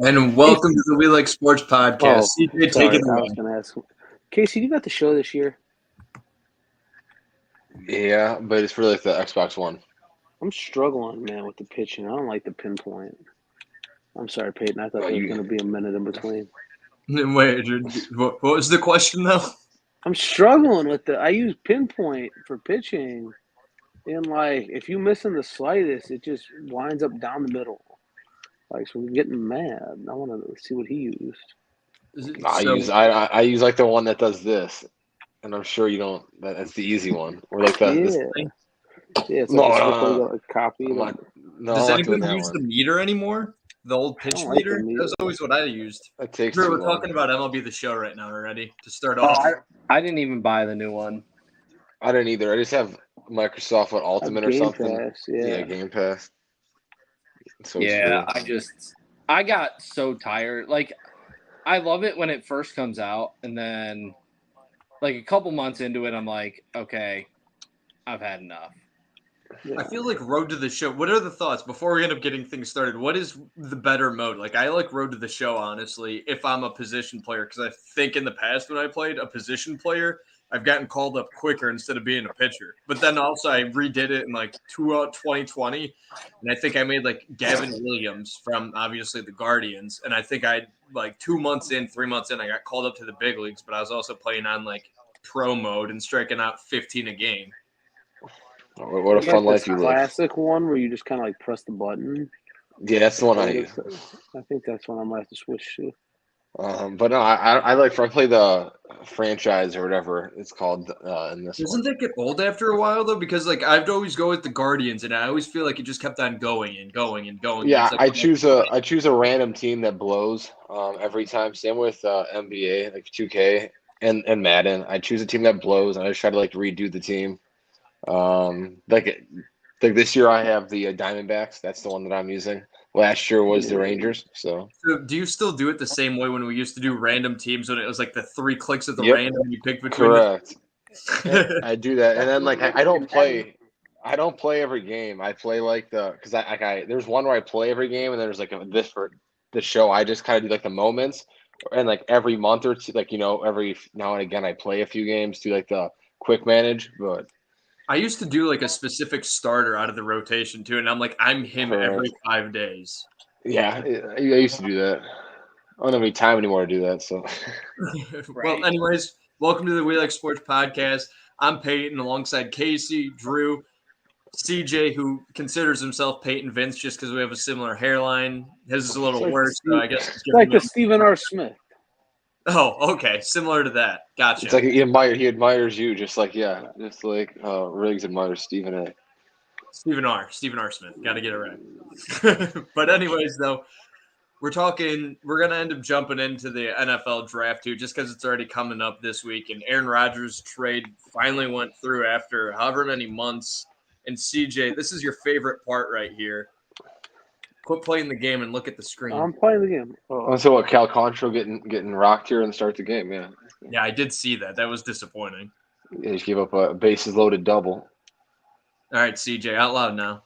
And welcome to the We Like Sports podcast. Oh, CJ, take sorry. it I away. was going to ask. Casey, you got the show this year? Yeah, but it's for like the Xbox One. I'm struggling, man, with the pitching. I don't like the pinpoint. I'm sorry, Peyton. I thought there was going to be a minute in between. Wait, what was the question, though? I'm struggling with I use pinpoint for pitching, and like if you miss in the slightest, it just winds up down the middle. Like, so I'm getting mad. I want to see what he used. I use like the one that does this, and I'm sure you don't. That's the easy one. Or like the Yeah, it's like a copy. Does anybody use the meter anymore? The old pitch meter? That was always what I used. It takes We're talking about MLB The Show right now already to start off. I didn't even buy the new one. I didn't either. I just have Microsoft Ultimate or something. Pass, yeah, Game Pass. So yeah, I got so tired. Like, I love it when it first comes out, and then like a couple months into it, I'm like, okay, I've had enough. Yeah. I feel like Road to the Show. What are the thoughts before we end up getting things started? What is the better mode? Like, I like Road to the Show, honestly, if I'm a position player, because I think in the past when I played a position player, I've gotten called up quicker instead of being a pitcher. But then also I redid it in like 2020, and I think I made like Gavin Williams from obviously the Guardians, and I think I like 3 months in, I got called up to the big leagues, but I was also playing on like pro mode and striking out 15 a game. What a fun life you live. Classic one where you just kind of like press the button. Yeah, that's the one I use. I think that's one I might have to switch to. But no, I play the franchise or whatever it's called in this. Doesn't that get old after a while though? Because like I'd always go with the Guardians, and I always feel like it just kept on going and going and going. Yeah, like, I choose a random team that blows every time. Same with NBA, like 2K and Madden. I choose a team that blows, and I just try to like redo the team. Like this year I have the Diamondbacks. That's the one that I'm using. Last year was the Rangers. So do you still do it the same way when we used to do random teams when it was like the 3 clicks of the random you pick between? Correct. I do that, and then like I don't play every game. I play like because there's one where I play every game, and there's like this for the show. I just kind of do like the moments, and like every month or two, like every now and again I play a few games, do like the quick manage, but. I used to do like a specific starter out of the rotation too, and I'm like, I'm him every 5 days. Yeah, I used to do that. I don't have any time anymore to do that. So, Well, anyways, welcome to the We Like Sports podcast. I'm Peyton alongside Casey, Drew, CJ, who considers himself Peyton Vince just because we have a similar hairline. His is a little worse, so I guess it's like the Stephen R. Smith. Oh, okay. Similar to that. Gotcha. It's like he admires you, just like Riggs admires Stephen A. Stephen R. Smith. Got to get it right. But anyways, though, we're going to end up jumping into the NFL draft too, just because it's already coming up this week. And Aaron Rodgers' trade finally went through after however many months. And CJ, this is your favorite part right here. Quit playing the game and look at the screen. I'm playing the game. So what? Cal Contra getting rocked here and start the game, yeah. Yeah, I did see that. That was disappointing. Yeah, just gave up a bases loaded double. All right, CJ, out loud now.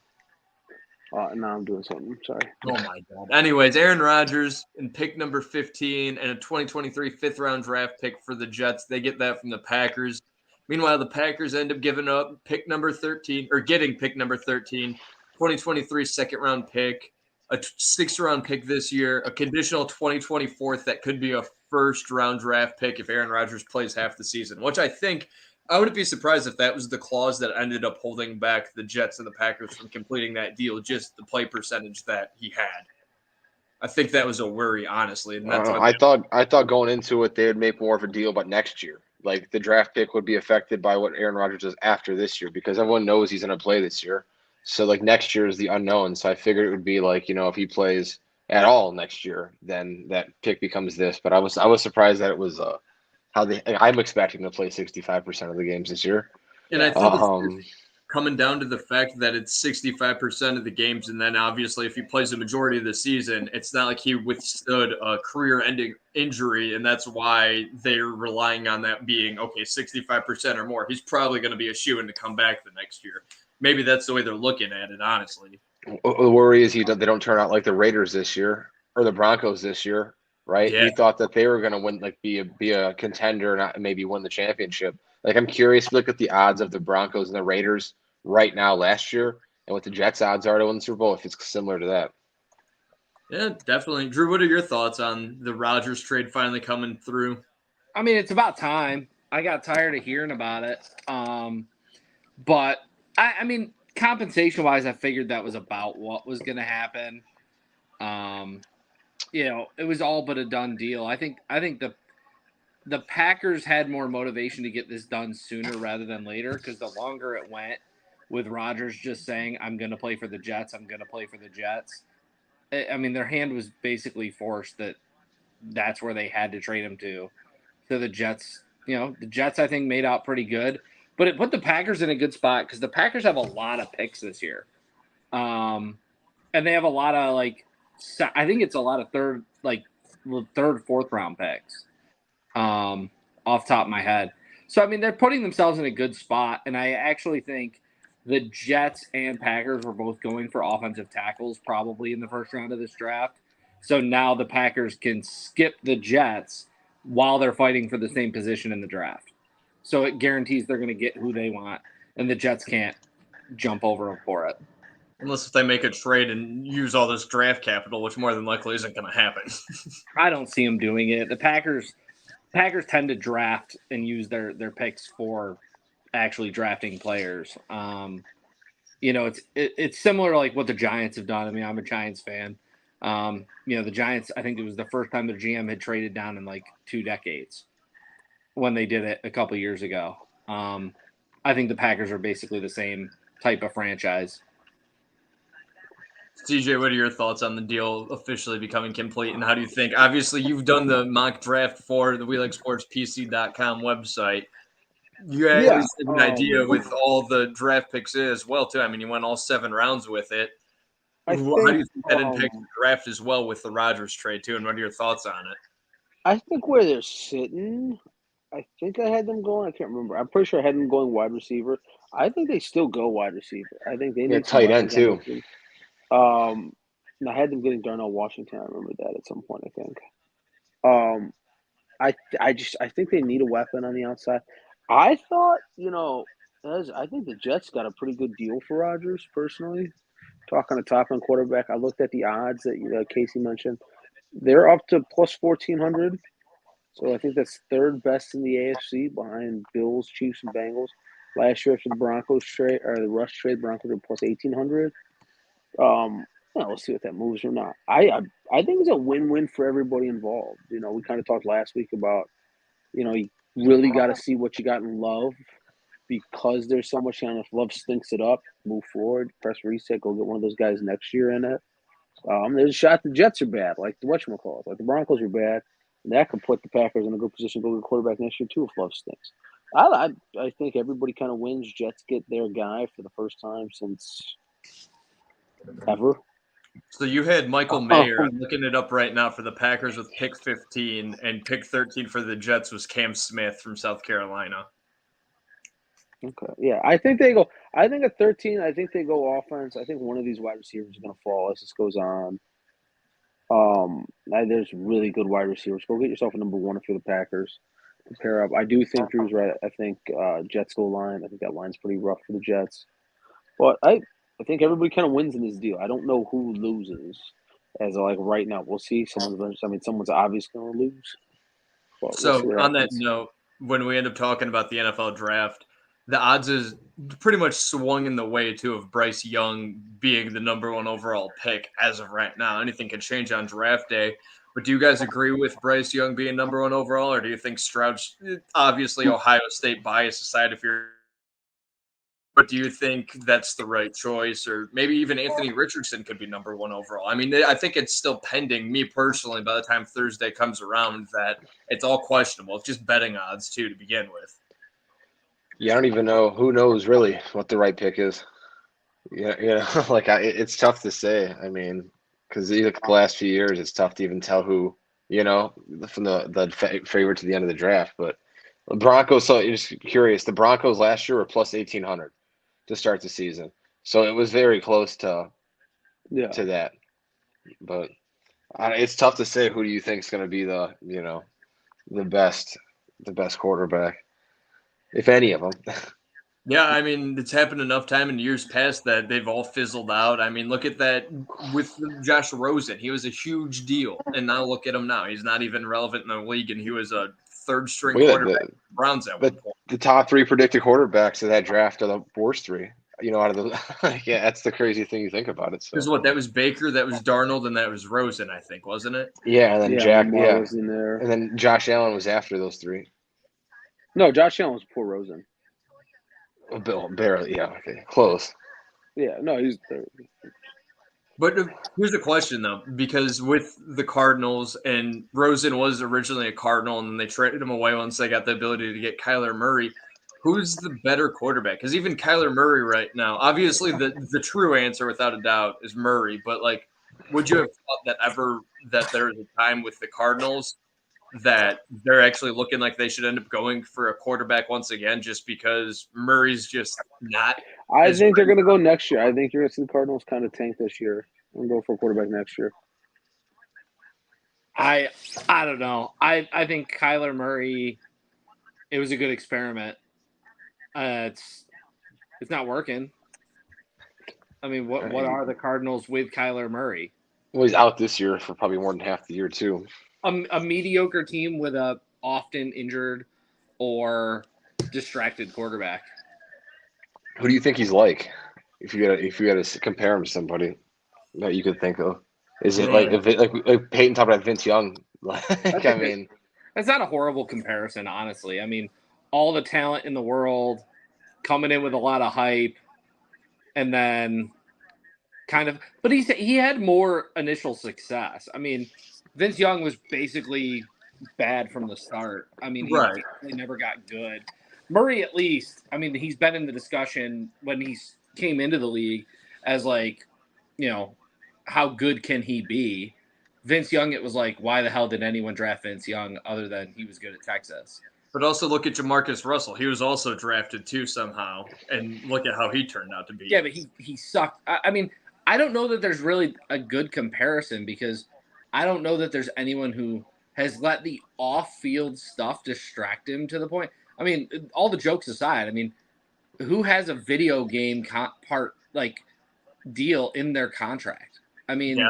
Now I'm doing something. Sorry. Oh my God. Anyways, Aaron Rodgers in pick number 15 and a 2023 fifth-round draft pick for the Jets. They get that from the Packers. Meanwhile, the Packers end up giving up pick number 13 or getting pick number 13, 2023 second-round pick. A 6th-round pick this year, a conditional 2024 that could be a first-round draft pick if Aaron Rodgers plays half the season, which I think I wouldn't be surprised if that was the clause that ended up holding back the Jets and the Packers from completing that deal, just the play percentage that he had. I think that was a worry, honestly. And that's I thought going into it they would make more of a deal, but next year, like the draft pick would be affected by what Aaron Rodgers does after this year because everyone knows he's going to play this year. So, like, next year is the unknown. So I figured it would be like, if he plays at all next year, then that pick becomes this. But I was surprised that it was I'm expecting to play 65% of the games this year. And I think it's coming down to the fact that it's 65% of the games. And then, obviously, if he plays the majority of the season, it's not like he withstood a career-ending injury. And that's why they're relying on that being, 65% or more. He's probably going to be a shoo-in to come back the next year. Maybe that's the way they're looking at it, honestly. The worry is they don't turn out like the Raiders this year. or the Broncos this year, right? Yeah. He thought that they were going to win, like be a contender, and maybe win the championship. Like, I'm curious. Look at the odds of the Broncos and the Raiders right now last year, and what the Jets' odds are to win the Super Bowl. If it's similar to that. Yeah, definitely. Drew, what are your thoughts on the Rodgers trade finally coming through? I mean, it's about time. I got tired of hearing about it. But I mean, compensation-wise, I figured that was about what was going to happen. It was all but a done deal. I think the Packers had more motivation to get this done sooner rather than later, because the longer it went with Rodgers just saying, I'm going to play for the Jets, I mean, their hand was basically forced that's where they had to trade him to. So the Jets, the Jets, I think, made out pretty good. But it put the Packers in a good spot because the Packers have a lot of picks this year. And they have a lot of, I think it's a lot of third, fourth round picks off top of my head. So, I mean, they're putting themselves in a good spot. And I actually think the Jets and Packers were both going for offensive tackles probably in the first round of this draft. So now the Packers can skip the Jets while they're fighting for the same position in the draft. So it guarantees they're going to get who they want, and the Jets can't jump over them for it. Unless if they make a trade and use all this draft capital, which more than likely isn't going to happen. I don't see them doing it. The Packers tend to draft and use their picks for actually drafting players. It's similar to like what the Giants have done. I mean, I'm a Giants fan. The Giants, I think it was the first time their GM had traded down in like 2 decades when they did it a couple years ago. I think the Packers are basically the same type of franchise. CJ, what are your thoughts on the deal officially becoming complete, and how do you think? Obviously, you've done the mock draft for the WeLikeSportsPC.com website. You at least have an idea with all the draft picks as well, too. I mean, you went all 7 rounds with it. How do you think that impacts the draft as well with the Rodgers trade, too, and what are your thoughts on it? I think where they're sitting, I think I had them going. I can't remember. I'm pretty sure I had them going wide receiver. I think they still go wide receiver. I think they need tight end too. I had them getting Darnell Washington. I remember that at some point. I think. I think they need a weapon on the outside. I thought, I think the Jets got a pretty good deal for Rodgers. Personally, talking to top end quarterback, I looked at the odds that Casey mentioned. They're up to plus 1,400. So I think that's third best in the AFC behind Bills, Chiefs, and Bengals. Last year after the Broncos trade or the Rush trade, Broncos were plus 1,800. We'll see if that moves or not. I think it's a win-win for everybody involved. We kind of talked last week about, you really got to see what you got in Love because there's so much on. If Love stinks it up, move forward, press reset, go get one of those guys next year in it. There's a shot the Jets are bad, like the whatchamacallit, like the Broncos are bad. And that could put the Packers in a good position to go get a quarterback next year, too, if Love stinks. I think everybody kind of wins. Jets get their guy for the first time since ever. So you had Michael Mayer. I'm looking it up right now for the Packers with pick 15, and pick 13 for the Jets was Cam Smith from South Carolina. Okay, yeah. I think they go. I think at 13, I think they go offense. I think one of these wide receivers is going to fall as this goes on. There's really good wide receivers. Go get yourself a number 1 for the Packers to pair up. I do think Drew's right. I think Jets go line. I think that line's pretty rough for the Jets. But I think everybody kind of wins in this deal. I don't know who loses as of like right now. We'll see. Someone's obviously going to lose. So on that note, when we end up talking about the NFL draft, the odds is pretty much swung in the way, too, of Bryce Young being the number 1 overall pick as of right now. Anything can change on draft day. But do you guys agree with Bryce Young being number 1 overall, or do you think Stroud's obviously Ohio State bias aside but do you think that's the right choice? Or maybe even Anthony Richardson could be number 1 overall. I mean, I think it's still pending, me personally, by the time Thursday comes around, that it's all questionable. It's just betting odds, too, to begin with. Yeah, I don't even know. Who knows really what the right pick is? It's tough to say. I mean, because you look at the last few years, it's tough to even tell who, from the favorite to the end of the draft. But the Broncos, so you're just curious, the Broncos last year were plus 1,800 to start the season. So it was very close to that. But It's tough to say who do you think is going to be the best quarterback, if any of them. Yeah, I mean, it's happened enough time in years past that they've all fizzled out. I mean, look at that with Josh Rosen. He was a huge deal, and now look at him now. He's not even relevant in the league, and he was a third-string quarterback for the Browns at one point. The top 3 predicted quarterbacks of that draft are the worst 3. Out of the yeah, that's the crazy thing you think about it. So because that was Baker, that was Darnold, and that was Rosen, I think, wasn't it? Yeah, and then Jack was in there, and then Josh Allen was after those 3. No, Josh Allen was before Rosen. Barely, yeah, okay, close. Yeah, no, he's third. But here's the question, though, because with the Cardinals, and Rosen was originally a Cardinal, and then they traded him away once they got the ability to get Kyler Murray. Who's the better quarterback? Because even Kyler Murray right now, obviously the true answer without a doubt is Murray. But, would you have thought that there was a time with the Cardinals that they're actually looking like they should end up going for a quarterback once again just because Murray's just not? I think they're going to go next year. I think you're going to see the Cardinals kind of tank this year and go for a quarterback next year. I don't know. I think Kyler Murray, it was a good experiment. It's not working. I mean, what are the Cardinals with Kyler Murray? Well, he's out this year for probably more than half the year too. A mediocre team with a often injured or distracted quarterback. Who do you think he's like? If you got to compare him to somebody that you could think of, is it like Peyton talked about Vince Young? I mean, that's not a horrible comparison, honestly. I mean, all the talent in the world coming in with a lot of hype, and then but he had more initial success. I mean, Vince Young was basically bad from the start. I mean, he never got good. Murray, at least, I mean, he's been in the discussion when he came into the league as how good can he be? Vince Young, it was like, why the hell did anyone draft Vince Young other than he was good at Texas? But also look at Jamarcus Russell. He was also drafted too somehow, and look at how he turned out to be. Yeah, but he sucked. I mean, I don't know that there's really a good comparison because I don't know that there's anyone who has let the off-field stuff distract him to the point. I mean, all the jokes aside, I mean, who has a video game deal in their contract? I mean,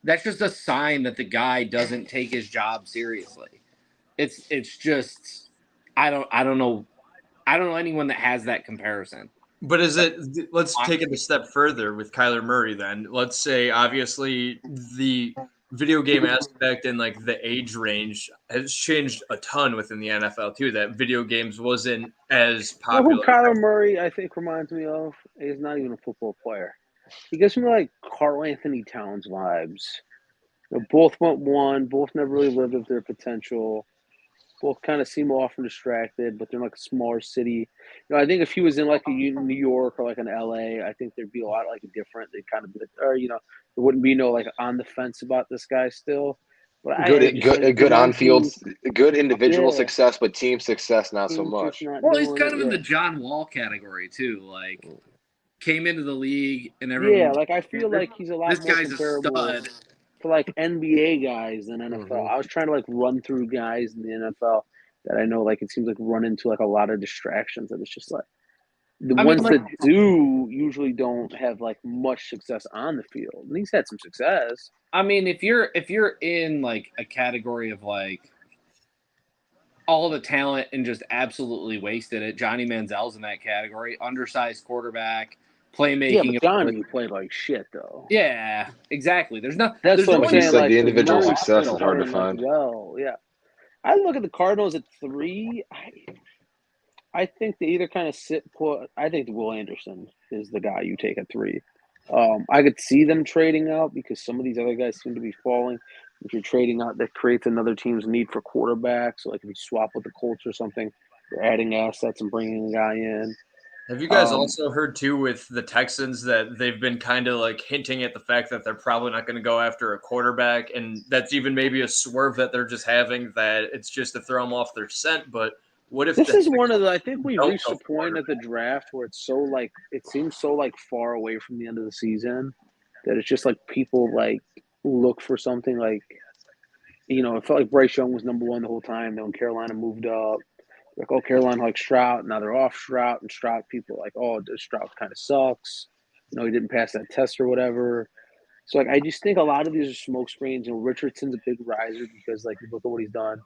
that's just a sign that the guy doesn't take his job seriously. It's just I don't know anyone that has that comparison. But let's take it a step further with Kyler Murray then. Let's say obviously the video game aspect and the age range has changed a ton within the NFL too. That video games wasn't as popular. Who Kyler Murray, I think, reminds me of is not even a football player. He gives me like Karl Anthony Towns vibes. Both went one, both never really lived up their potential. Both kind of seem off and distracted, but they're in a smaller city. I think if he was in a New York or an LA, I think there'd be a lot different. They'd kind of be there wouldn't be no on the fence about this guy still. But good on field, good individual success, but team success not so much. Well, he's kind of in the John Wall category too. Came into the league and everyone. I feel like he's a lot more comparable to NBA guys than NFL. Mm-hmm. I was trying to run through guys in the NFL that I know it seems run into a lot of distractions, and it's just the ones that do usually don't have much success on the field. And he's had some success. I mean, if you're in a category of all the talent and just absolutely wasted it, Johnny Manziel's in that category, undersized quarterback. Playmaking. Yeah, but Johnny played like shit, though. Yeah, exactly. That's what I'm saying. The individual success is hard to find. Well, yeah. I look at the Cardinals at 3. I think they either kind of sit put. I think Will Anderson is the guy you take at 3. I could see them trading out because some of these other guys seem to be falling. If you're trading out, that creates another team's need for quarterbacks. So, if you swap with the Colts or something, you're adding assets and bringing a guy in. Have you guys also heard, too, with the Texans that they've been kind of hinting at the fact that they're probably not going to go after a quarterback, and that's even maybe a swerve that they're just having, that it's just to throw them off their scent? But what if this is one of the – I think we reached a point at the draft where it's so it seems so far away from the end of the season that it's just people look for something like, it felt like Bryce Young was number one the whole time. Then when Carolina moved up, like, oh, Carolina likes Stroud. Now they're off Stroud, and Stroud people are like, oh, Stroud kind of sucks. He didn't pass that test or whatever. So, like, I just think a lot of these are smoke screens. Richardson's a big riser because, like, you look at what he's done.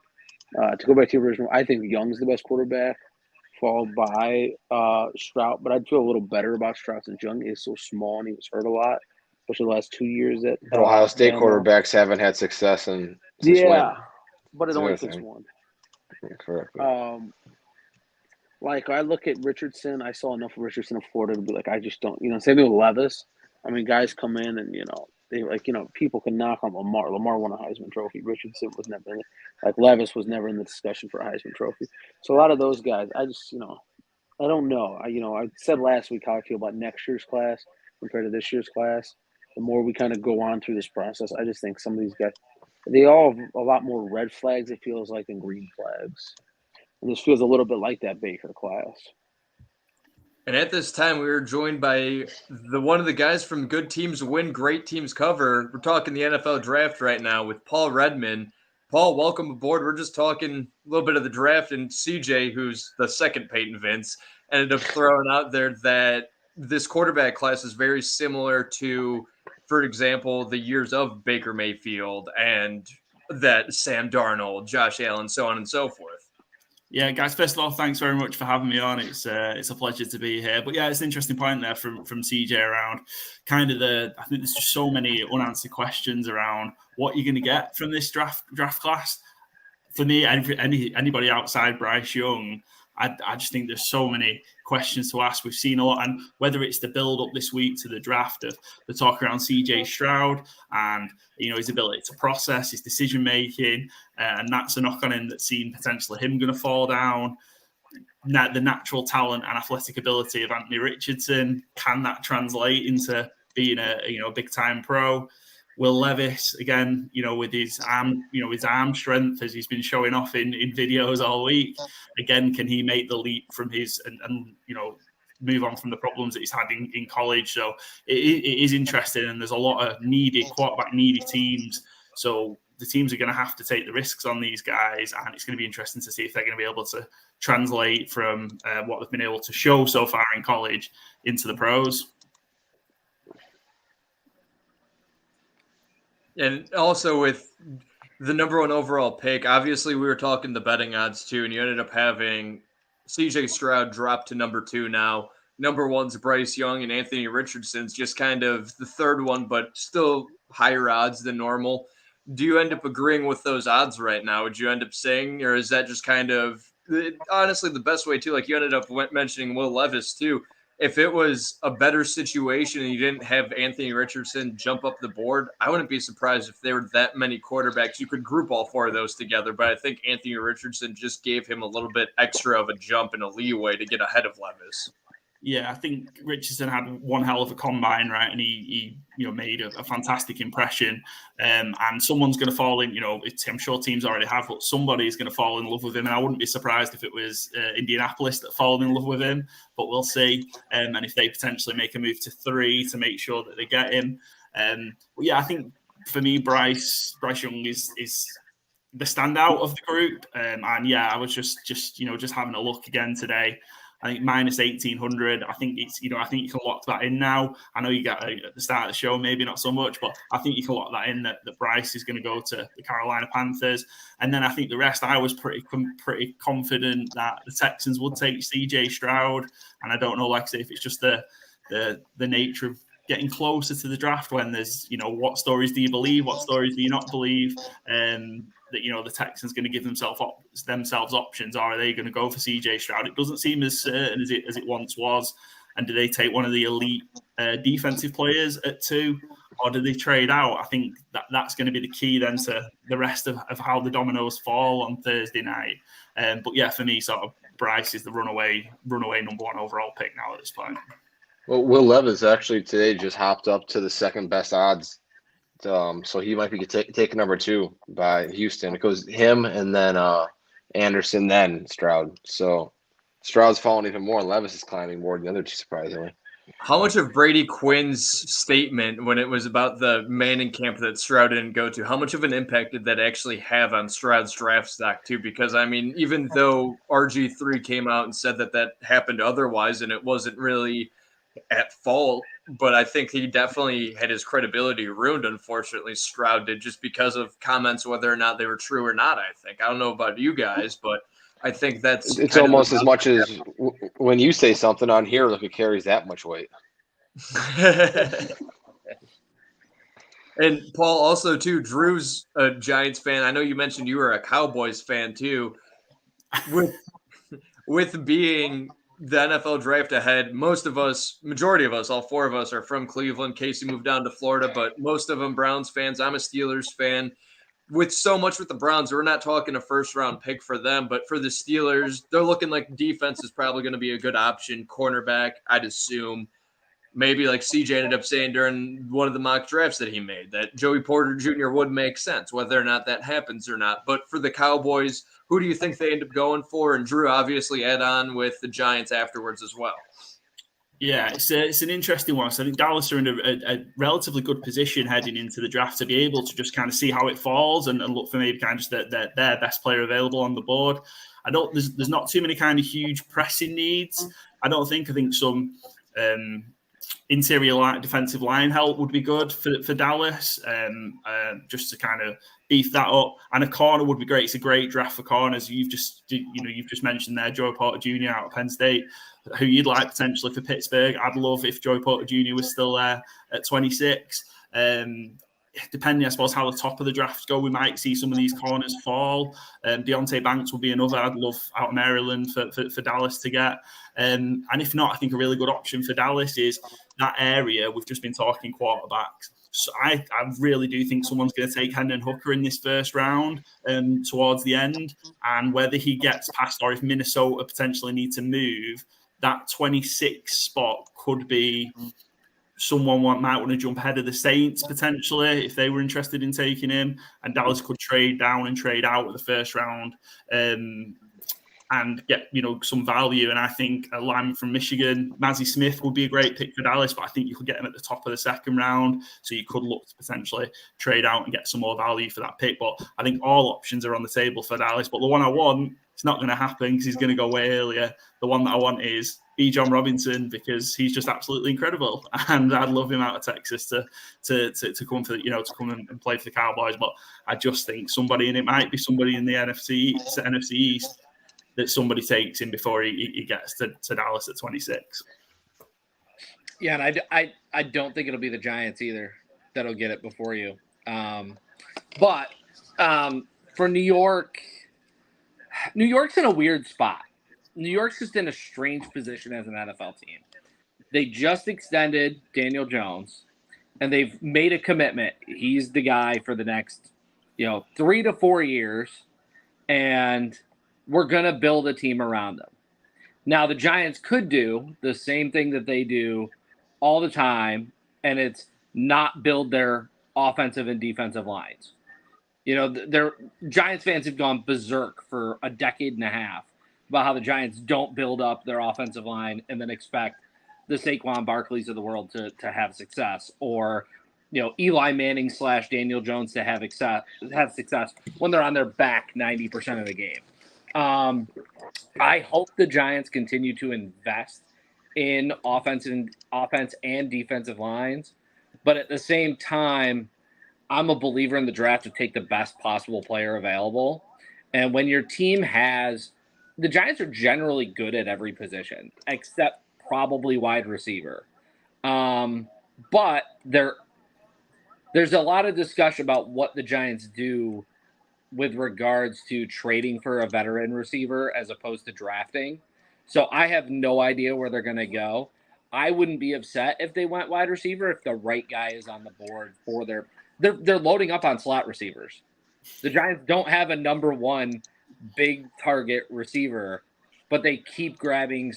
To go back to your original, I think Young's the best quarterback, followed by Stroud. But I'd feel a little better about Stroud since Young is so small and he was hurt a lot, especially the last 2 years at And Ohio State Bama. quarterbacks haven't had success since when? But it only takes one. Yeah, correct. Like, I look at Richardson, I saw enough of Richardson in Florida to be like, I just don't, same thing with Levis. I mean, guys come in and, they people can knock on Lamar. Lamar won a Heisman Trophy. Richardson was never in it. Like, Levis was never in the discussion for a Heisman Trophy. So a lot of those guys, I just, I don't know. I said last week how I feel about next year's class compared to this year's class. The more we kind of go on through this process, I just think some of these guys, they all have a lot more red flags, it feels like, than green flags. And this feels a little bit like that Baker class. And at this time, we were joined by one of the guys from Good Teams Win, Great Teams Cover. We're talking the NFL draft right now with Paul Redman. Paul, welcome aboard. We're just talking a little bit of the draft, and CJ, who's the second Peyton Vince, ended up throwing out there that this quarterback class is very similar to, for example, the years of Baker Mayfield and that Sam Darnold, Josh Allen, so on and so forth. Yeah, guys, first of all, thanks very much for having me on. It's a pleasure to be here. But yeah, it's an interesting point there from CJ around kind of I think there's just so many unanswered questions around what you're going to get from this draft class. For me, anybody outside Bryce Young, I just think there's so many questions to ask. We've seen a lot, and whether it's the build up this week to the draft of the talk around CJ Stroud and his ability to process, his decision making, and that's a knock on him that's seen potentially him going to fall down. The natural talent and athletic ability of Anthony Richardson, can that translate into being a big time pro? Will Levis, again, with his arm strength, as he's been showing off in videos all week, again, can he make the leap from his and move on from the problems that he's had in college? So it is interesting, and there's a lot of quarterback needy teams. So the teams are going to have to take the risks on these guys, and it's going to be interesting to see if they're going to be able to translate from what they've been able to show so far in college into the pros. And also with the number one overall pick, obviously we were talking the betting odds too, and you ended up having CJ Stroud drop to number 2 now. Number 1's Bryce Young, and Anthony Richardson's just kind of the third one, but still higher odds than normal. Do you end up agreeing with those odds right now? Would you end up saying, or is that just kind of, honestly, the best way too? Like, you ended up mentioning Will Levis too. If it was a better situation and you didn't have Anthony Richardson jump up the board, I wouldn't be surprised if there were that many quarterbacks. You could group all 4 of those together, but I think Anthony Richardson just gave him a little bit extra of a jump and a leeway to get ahead of Levis. Yeah, I think Richardson had one hell of a combine, right? And he made a fantastic impression. And someone's going to fall in, I'm sure teams already have, but somebody's going to fall in love with him. And I wouldn't be surprised if it was Indianapolis that fall in love with him, but we'll see. And if they potentially make a move to 3 to make sure that they get him. But yeah, I think for me, Bryce Young is the standout of the group. And yeah, I was just having a look again today. I think minus 1,800. I think I think you can lock that in now. I know you got at the start of the show, maybe not so much, but I think you can lock that in that Bryce is going to go to the Carolina Panthers. And then I think the rest, I was pretty confident that the Texans would take CJ Stroud. And I don't know, like I say, if it's just the nature of getting closer to the draft when there's, what stories do you believe? What stories do you not believe? That the Texans going to give themselves options, or are they going to go for CJ Stroud? It doesn't seem as certain as it once was. And do they take one of the elite defensive players at 2, or do they trade out? I think that's going to be the key then to the rest of how the dominoes fall on Thursday night. But yeah, for me, sort of Bryce is the runaway number 1 overall pick now at this point. Well, Will Levis actually today just hopped up to the second best odds. So he might be taken number 2 by Houston. It goes him and then Anderson, then Stroud. So Stroud's falling even more, and Levis is climbing more than the other 2, surprisingly. How much of Brady Quinn's statement when it was about the Manning camp that Stroud didn't go to, how much of an impact did that actually have on Stroud's draft stock too? Because I mean, even though RG3 came out and said that happened otherwise and it wasn't really at fault, but I think he definitely had his credibility ruined, unfortunately, Stroud did, just because of comments, whether or not they were true or not, I think. I don't know about you guys, but I think that's It's almost as much as when you say something on here, look, it carries that much weight. And Paul, also too, Drew's a Giants fan. I know you mentioned you were a Cowboys fan too. With being the NFL draft ahead, majority of us, all four of us are from Cleveland. Casey moved down to Florida, but most of them Browns fans. I'm a Steelers fan. With so much with the Browns, we're not talking a first-round pick for them, but for the Steelers, they're looking like defense is probably going to be a good option. Cornerback, I'd assume. Maybe like CJ ended up saying during one of the mock drafts that he made, that Joey Porter Jr. would make sense, whether or not that happens or not. But for the Cowboys, who do you think they end up going for? And Drew obviously add on with the Giants afterwards as well. Yeah, it's an interesting one. So I think Dallas are in a relatively good position heading into the draft to be able to just kind of see how it falls and look for maybe kind of just their best player available on the board. There's not too many kind of huge pressing needs. I think some interior defensive line help would be good for Dallas, just to kind of beef that up. And a corner would be great. It's a great draft for corners. You've just mentioned there Joey Porter Jr. out of Penn State, who you'd like potentially for Pittsburgh. I'd love if Joey Porter Jr. was still there at 26. Depending, I suppose, how the top of the draft go, we might see some of these corners fall. Deontay Banks would be another I'd love out of Maryland for Dallas to get. And if not, I think a really good option for Dallas is that area. We've just been talking quarterbacks. So I really do think someone's going to take Hendon Hooker in this first round towards the end. And whether he gets past or if Minnesota potentially need to move, that 26 spot could be someone might want to jump ahead of the Saints potentially if they were interested in taking him, and Dallas could trade down and trade out with the first round and get some value. And I think a lineman from Michigan, Mazzie Smith, would be a great pick for Dallas, but I think you could get him at the top of the second round, so you could look to potentially trade out and get some more value for that pick. But I think all options are on the table for Dallas. But the one I want, it's not going to happen because he's going to go way earlier. The one that I want is Bijan Robinson, because he's just absolutely incredible, and I'd love him out of Texas to come for to come and play for the Cowboys. But I just think somebody, and it might be somebody in the NFC East, that somebody takes him before he gets to Dallas at 26. Yeah, and I don't think it'll be the Giants either that'll get it before you. But for New York's in a weird spot. New York's just in a strange position as an NFL team. They just extended Daniel Jones, and they've made a commitment. He's the guy for the next 3 to 4 years, and we're going to build a team around them. Now, the Giants could do the same thing that they do all the time, and it's not build their offensive and defensive lines. Their Giants fans have gone berserk for a decade and a half about how the Giants don't build up their offensive line and then expect the Saquon Barkleys of the world to have success, or Eli Manning / Daniel Jones to have success when they're on their back 90% of the game. I hope the Giants continue to invest in offense and defensive lines, but at the same time, I'm a believer in the draft to take the best possible player available. And when your team has – the Giants are generally good at every position except probably wide receiver. But there's a lot of discussion about what the Giants do with regards to trading for a veteran receiver as opposed to drafting. So I have no idea where they're going to go. I wouldn't be upset if they went wide receiver if the right guy is on the board for they're loading up on slot receivers. The Giants don't have a number one big target receiver, but they keep grabbing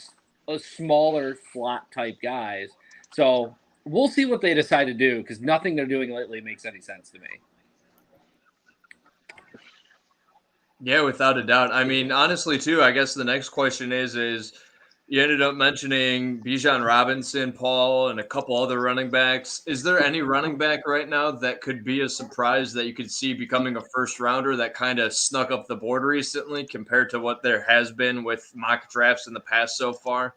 a smaller slot type guys. So we'll see what they decide to do, because nothing they're doing lately makes any sense to me. Yeah, without a doubt. I mean, honestly, too, I guess the next question is You ended up mentioning Bijan Robinson, Paul, and a couple other running backs. Is there any running back right now that could be a surprise that you could see becoming a first rounder that kind of snuck up the board recently compared to what there has been with mock drafts in the past so far?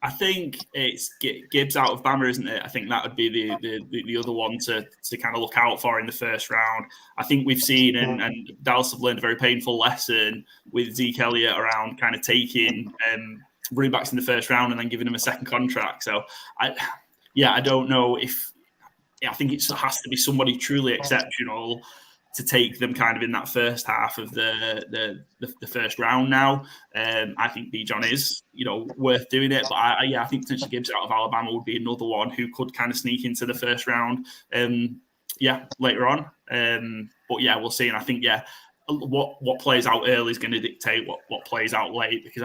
I think it's Gibbs out of Bama, isn't it? I think that would be the other one to kind of look out for in the first round. I think we've seen and Dallas have learned a very painful lesson with Zeke Elliott around kind of taking running backs in the first round and then giving them a second contract. So I don't know if I think it has to be somebody truly exceptional to take them kind of in that first half of the first round now. I think Bijan is, worth doing it. But I think potentially Gibbs out of Alabama would be another one who could kind of sneak into the first round, later on. But we'll see. And I think, what plays out early is going to dictate what plays out late, because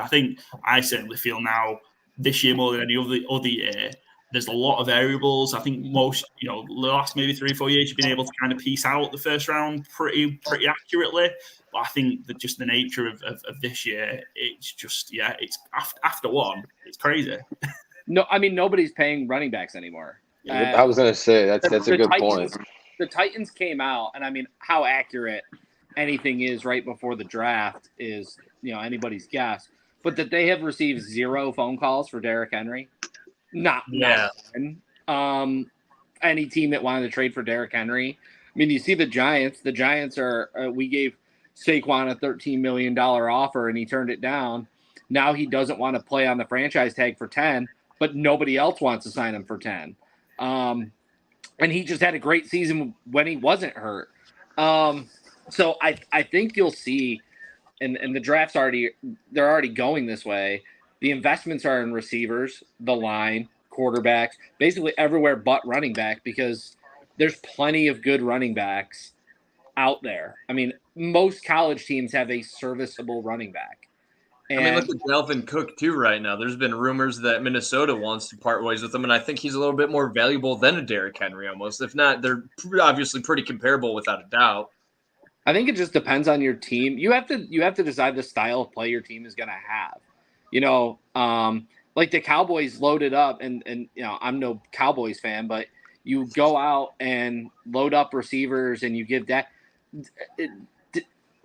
I certainly feel now this year more than any other year, there's a lot of variables. I think most, the last maybe 3-4 years, you've been able to kind of piece out the first round pretty accurately. But I think that just the nature of this year, it's just, it's after one, it's crazy. No, I mean, nobody's paying running backs anymore. I was going to say, that's a good point. The Titans came out, and I mean, how accurate anything is right before the draft is, anybody's guess. But that they have received 0 phone calls for Derrick Henry. Not any team that wanted to trade for Derrick Henry. I mean, you see the Giants. The Giants are we gave Saquon a $13 million offer and he turned it down. Now he doesn't want to play on the franchise tag for 10, but nobody else wants to sign him for 10. And he just had a great season when he wasn't hurt. So I think you'll see, and the draft's they're already going this way. The investments are in receivers, the line, quarterbacks, basically everywhere but running back, because there's plenty of good running backs out there. I mean, most college teams have a serviceable running back. And look at Dalvin Cook too right now. There's been rumors that Minnesota wants to part ways with him, and I think he's a little bit more valuable than a Derrick Henry almost. If not, they're obviously pretty comparable without a doubt. I think it just depends on your team. You have to decide the style of play your team is going to have. Like the Cowboys loaded up, and I'm no Cowboys fan, but you go out and load up receivers and you give that.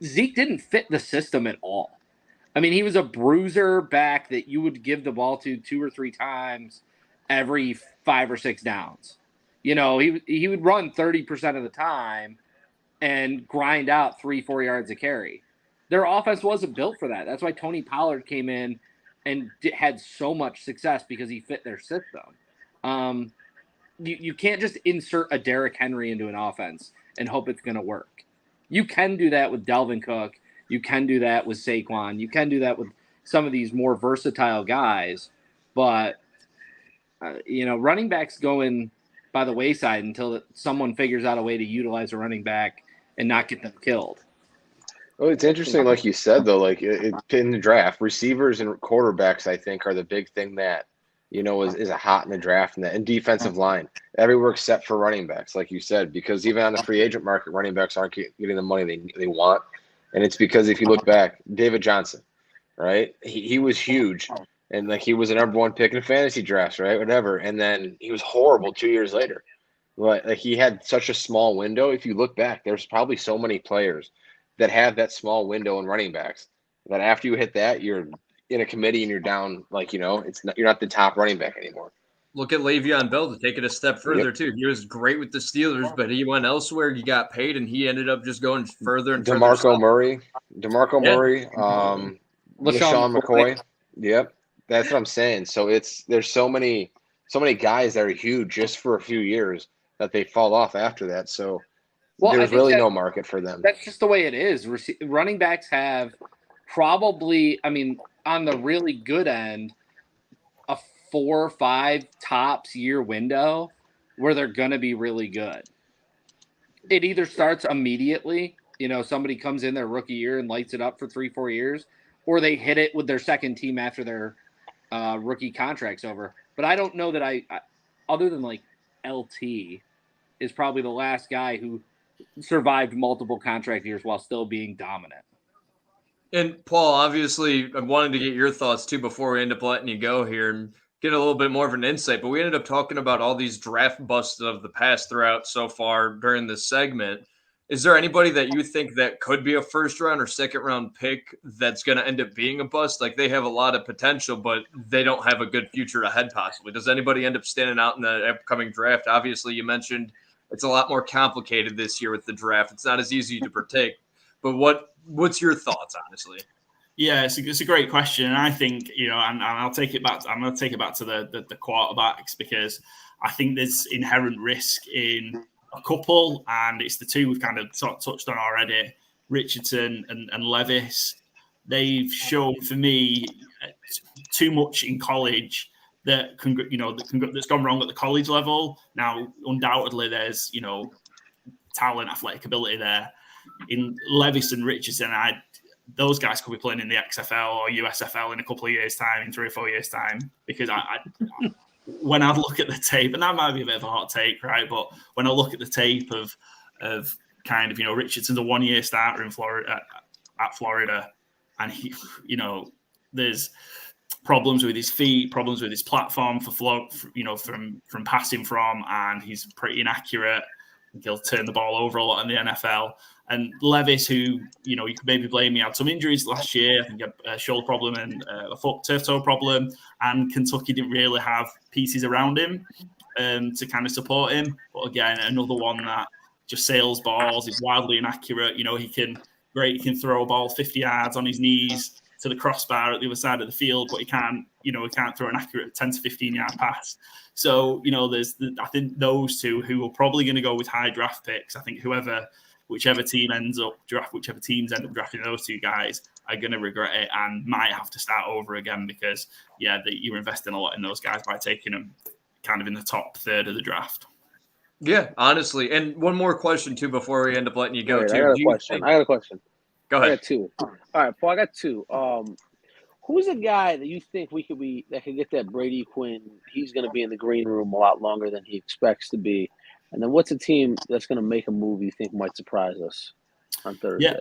Zeke didn't fit the system at all. I mean, he was a bruiser back that you would give the ball to 2 or 3 times every 5 or 6 downs. He would run 30% of the time and grind out 3-4 yards a carry. Their offense wasn't built for that. That's why Tony Pollard came in and had so much success, because he fit their system. You can't just insert a Derrick Henry into an offense and hope it's going to work. You can do that with Dalvin Cook. You can do that with Saquon. You can do that with some of these more versatile guys. But, running backs going by the wayside until someone figures out a way to utilize a running back and not get them killed. Well, it's interesting, like you said, though, like in the draft, receivers and quarterbacks, I think, are the big thing that, is a hot in the draft, and defensive line everywhere except for running backs, like you said, because even on the free agent market, running backs aren't getting the money they want. And it's because if you look back, David Johnson, right? He was huge, and he was the number 1 pick in fantasy drafts, right? Whatever. And then he was horrible 2 years later. But he had such a small window. If you look back, there's probably so many players that have that small window in running backs that after you hit that, you're in a committee and you're down, you're not the top running back anymore. Look at Le'Veon Bell to take it a step further too. He was great with the Steelers, but he went elsewhere. He got paid, and he ended up just going further and further. DeMarco Murray, LaShawn McCoy. Yep, that's what I'm saying. So there's so many guys that are huge just for a few years that they fall off after that. So there's really no market for them. That's just the way it is. Running backs have probably, on the really good end, a 4 or 5 tops year window where they're going to be really good. It either starts immediately, somebody comes in their rookie year and lights it up for 3-4 years, or they hit it with their second team after their rookie contract's over. But I don't know that I other than LT is probably the last guy who survived multiple contract years while still being dominant. And Paul, obviously, I wanted to get your thoughts too before we end up letting you go here and get a little bit more of an insight. But we ended up talking about all these draft busts of the past throughout so far during this segment. Is there anybody that you think that could be a first round or second round pick that's going to end up being a bust? Like they have a lot of potential, but they don't have a good future ahead, possibly. Does anybody end up standing out in the upcoming draft? Obviously, you mentioned it's a lot more complicated this year with the draft. It's not as easy to predict. But what's your thoughts, honestly? Yeah, it's a great question, and I think and I'll take it back. I'm going to take it back to the quarterbacks because I think there's inherent risk in a couple, and it's the two we've kind of touched on already, Richardson and Levis. They've shown for me too much in college that's gone wrong at the college level. Now, undoubtedly, there's talent, athletic ability there. In Levis and Richardson, those guys could be playing in the XFL or USFL in a couple of years' time, in 3 or 4 years' time. Because when I look at the tape, and that might be a bit of a hot take, right? But when I look at the tape of kind of Richardson's a 1-year starter in Florida at Florida, and he, there's problems with his feet, problems with his platform for flow, from passing from, and he's pretty inaccurate. He'll turn the ball over a lot in the NFL. And Levis, who, you could maybe blame, he had some injuries last year. I think a shoulder problem and a foot turf toe problem. And Kentucky didn't really have pieces around him to kind of support him. But again, another one that just sails balls, is wildly inaccurate. He can throw a ball 50 yards on his knees to the crossbar at the other side of the field, but he can't throw an accurate 10 to 15 yard pass. So, I think those two who are probably going to go with high draft picks. I think whichever teams end up drafting those two guys are going to regret it and might have to start over again because, you're investing a lot in those guys by taking them kind of in the top third of the draft. Yeah, honestly. And one more question, too, before we end up letting you go, Wait, too. I got a question. Go ahead. I got two. All right, Paul, I got two. Who's a guy that you think that could get that Brady Quinn? He's going to be in the green room a lot longer than he expects to be. And then what's a team that's going to make a move you think might surprise us on Thursday? Yeah.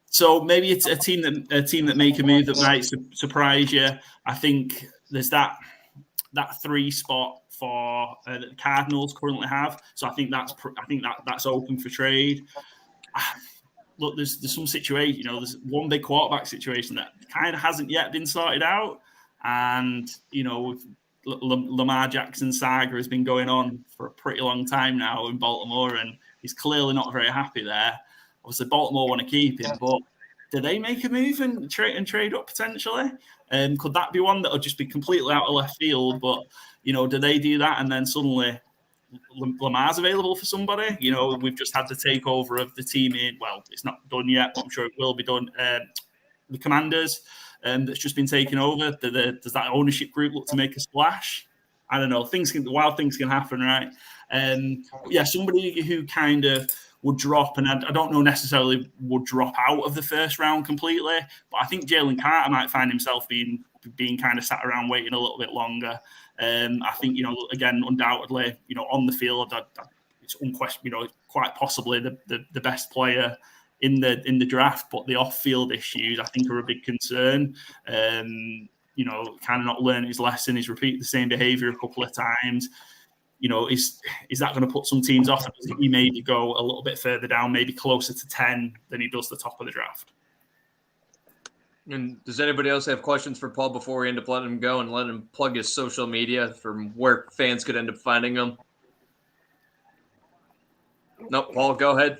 So maybe it's a team that make a move that might surprise you. I think there's that 3 spot for that the Cardinals currently have. So I think that's open for trade. Look, there's some situation, there's one big quarterback situation that kind of hasn't yet been sorted out. And, Lamar Jackson saga has been going on for a pretty long time now in Baltimore, and he's clearly not very happy there. Obviously, Baltimore want to keep him, but do they make a move and trade up potentially? Could that be one that will just be completely out of left field? But, do they do that and then suddenly Lamar's available for somebody? We've just had the takeover of the team it's not done yet, but I'm sure it will be done. The Commanders, that's just been taken over. Does that ownership group look to make a splash? I don't know. Wild things can happen, right? Somebody who kind of would drop, and I don't know necessarily would drop out of the first round completely, but I think Jalen Carter might find himself being kind of sat around waiting a little bit longer. I think, again, undoubtedly, on the field, it's unquestioned, quite possibly the best player in the draft, but the off-field issues, I think, are a big concern. Kind of not learning his lesson. He's repeated the same behavior a couple of times. Is that going to put some teams off? I think he maybe go a little bit further down, maybe closer to 10 than he does the top of the draft. And does anybody else have questions for Paul before we end up letting him go and let him plug his social media from where fans could end up finding him? No, Paul, go ahead.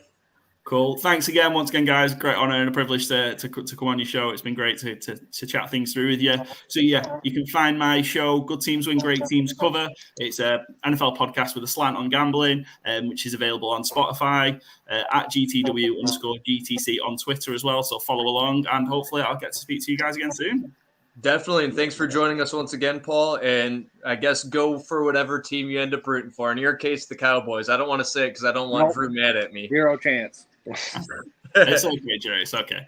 Cool. Thanks again, once again, guys. Great honor and a privilege to come on your show. It's been great to chat things through with you. So, you can find my show, Good Teams Win, Great Teams Cover. It's a NFL podcast with a slant on gambling, which is available on Spotify, at GTW_GTC on Twitter as well. So follow along, and hopefully I'll get to speak to you guys again soon. Definitely, and thanks for joining us once again, Paul. And I guess go for whatever team you end up rooting for. In your case, the Cowboys. I don't want to say it because I don't want Drew mad at me. 0 chance. It's okay, Jerry. It's okay.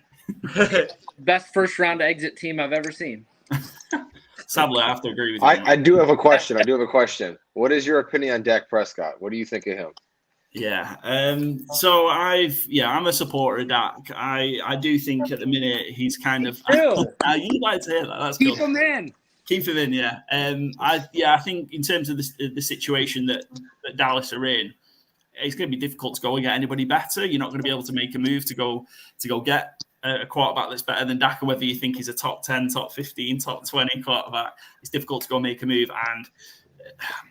Best first round exit team I've ever seen. Sadly, I have to agree with you. I do have a question. What is your opinion on Dak Prescott? What do you think of him? Yeah. So I'm a supporter of Dak. I do think at the minute he's kind of. You'd like to hear that? That's Keep cool. him in. Keep him in. Yeah. I think in terms of the situation that Dallas are in, it's going to be difficult to go and get anybody better. You're not going to be able to make a move to go get a quarterback that's better than Dak, whether you think he's a top 10, top 15, top 20 quarterback. It's difficult to go make a move. And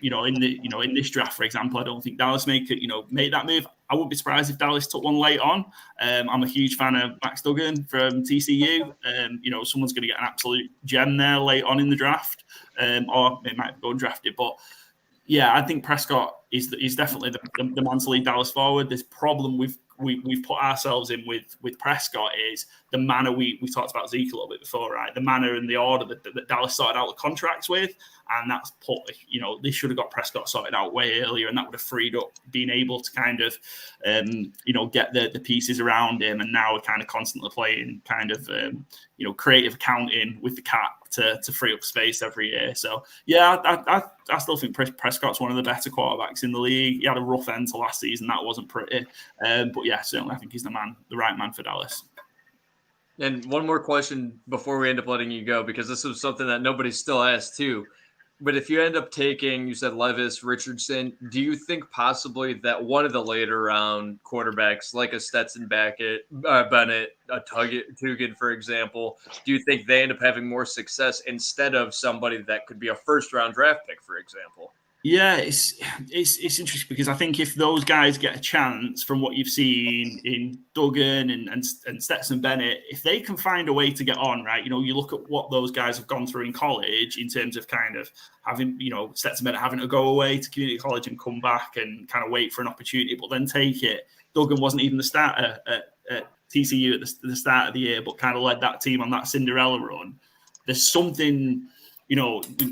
in this draft, for example, I don't think Dallas make that move. I wouldn't be surprised if Dallas took one late on. I'm a huge fan of Max Duggan from TCU. Someone's going to get an absolute gem there late on in the draft, or they might go undrafted. But yeah, I think Prescott is definitely the man to lead Dallas forward. This problem we've put ourselves in with Prescott is the manner we talked about Zeke a little bit before, right? The manner and the order that Dallas sorted out the contracts with, and that's put, they should have got Prescott sorted out way earlier, and that would have freed up being able to kind of, get the pieces around him. And now we're kind of constantly playing kind of, creative accounting with the cap to free up space every year. So yeah, I still think Prescott's one of the better quarterbacks in the league. He had a rough end to last season. That wasn't pretty. But yeah, certainly I think he's the right man for Dallas. And one more question before we end up letting you go, because this was something that nobody still asked too. But if you end up taking, you said Levis, Richardson, do you think possibly that one of the later round quarterbacks, like a Stetson Bennett, a Tuggen, for example, do you think they end up having more success instead of somebody that could be a first round draft pick, for example? Yeah, it's interesting because I think if those guys get a chance from what you've seen in Duggan and Stetson Bennett, if they can find a way to get on, right? You look at what those guys have gone through in college in terms of kind of having, Stetson Bennett having to go away to community college and come back and kind of wait for an opportunity, but then take it. Duggan wasn't even the starter at TCU at the start of the year, but kind of led that team on that Cinderella run. There's something...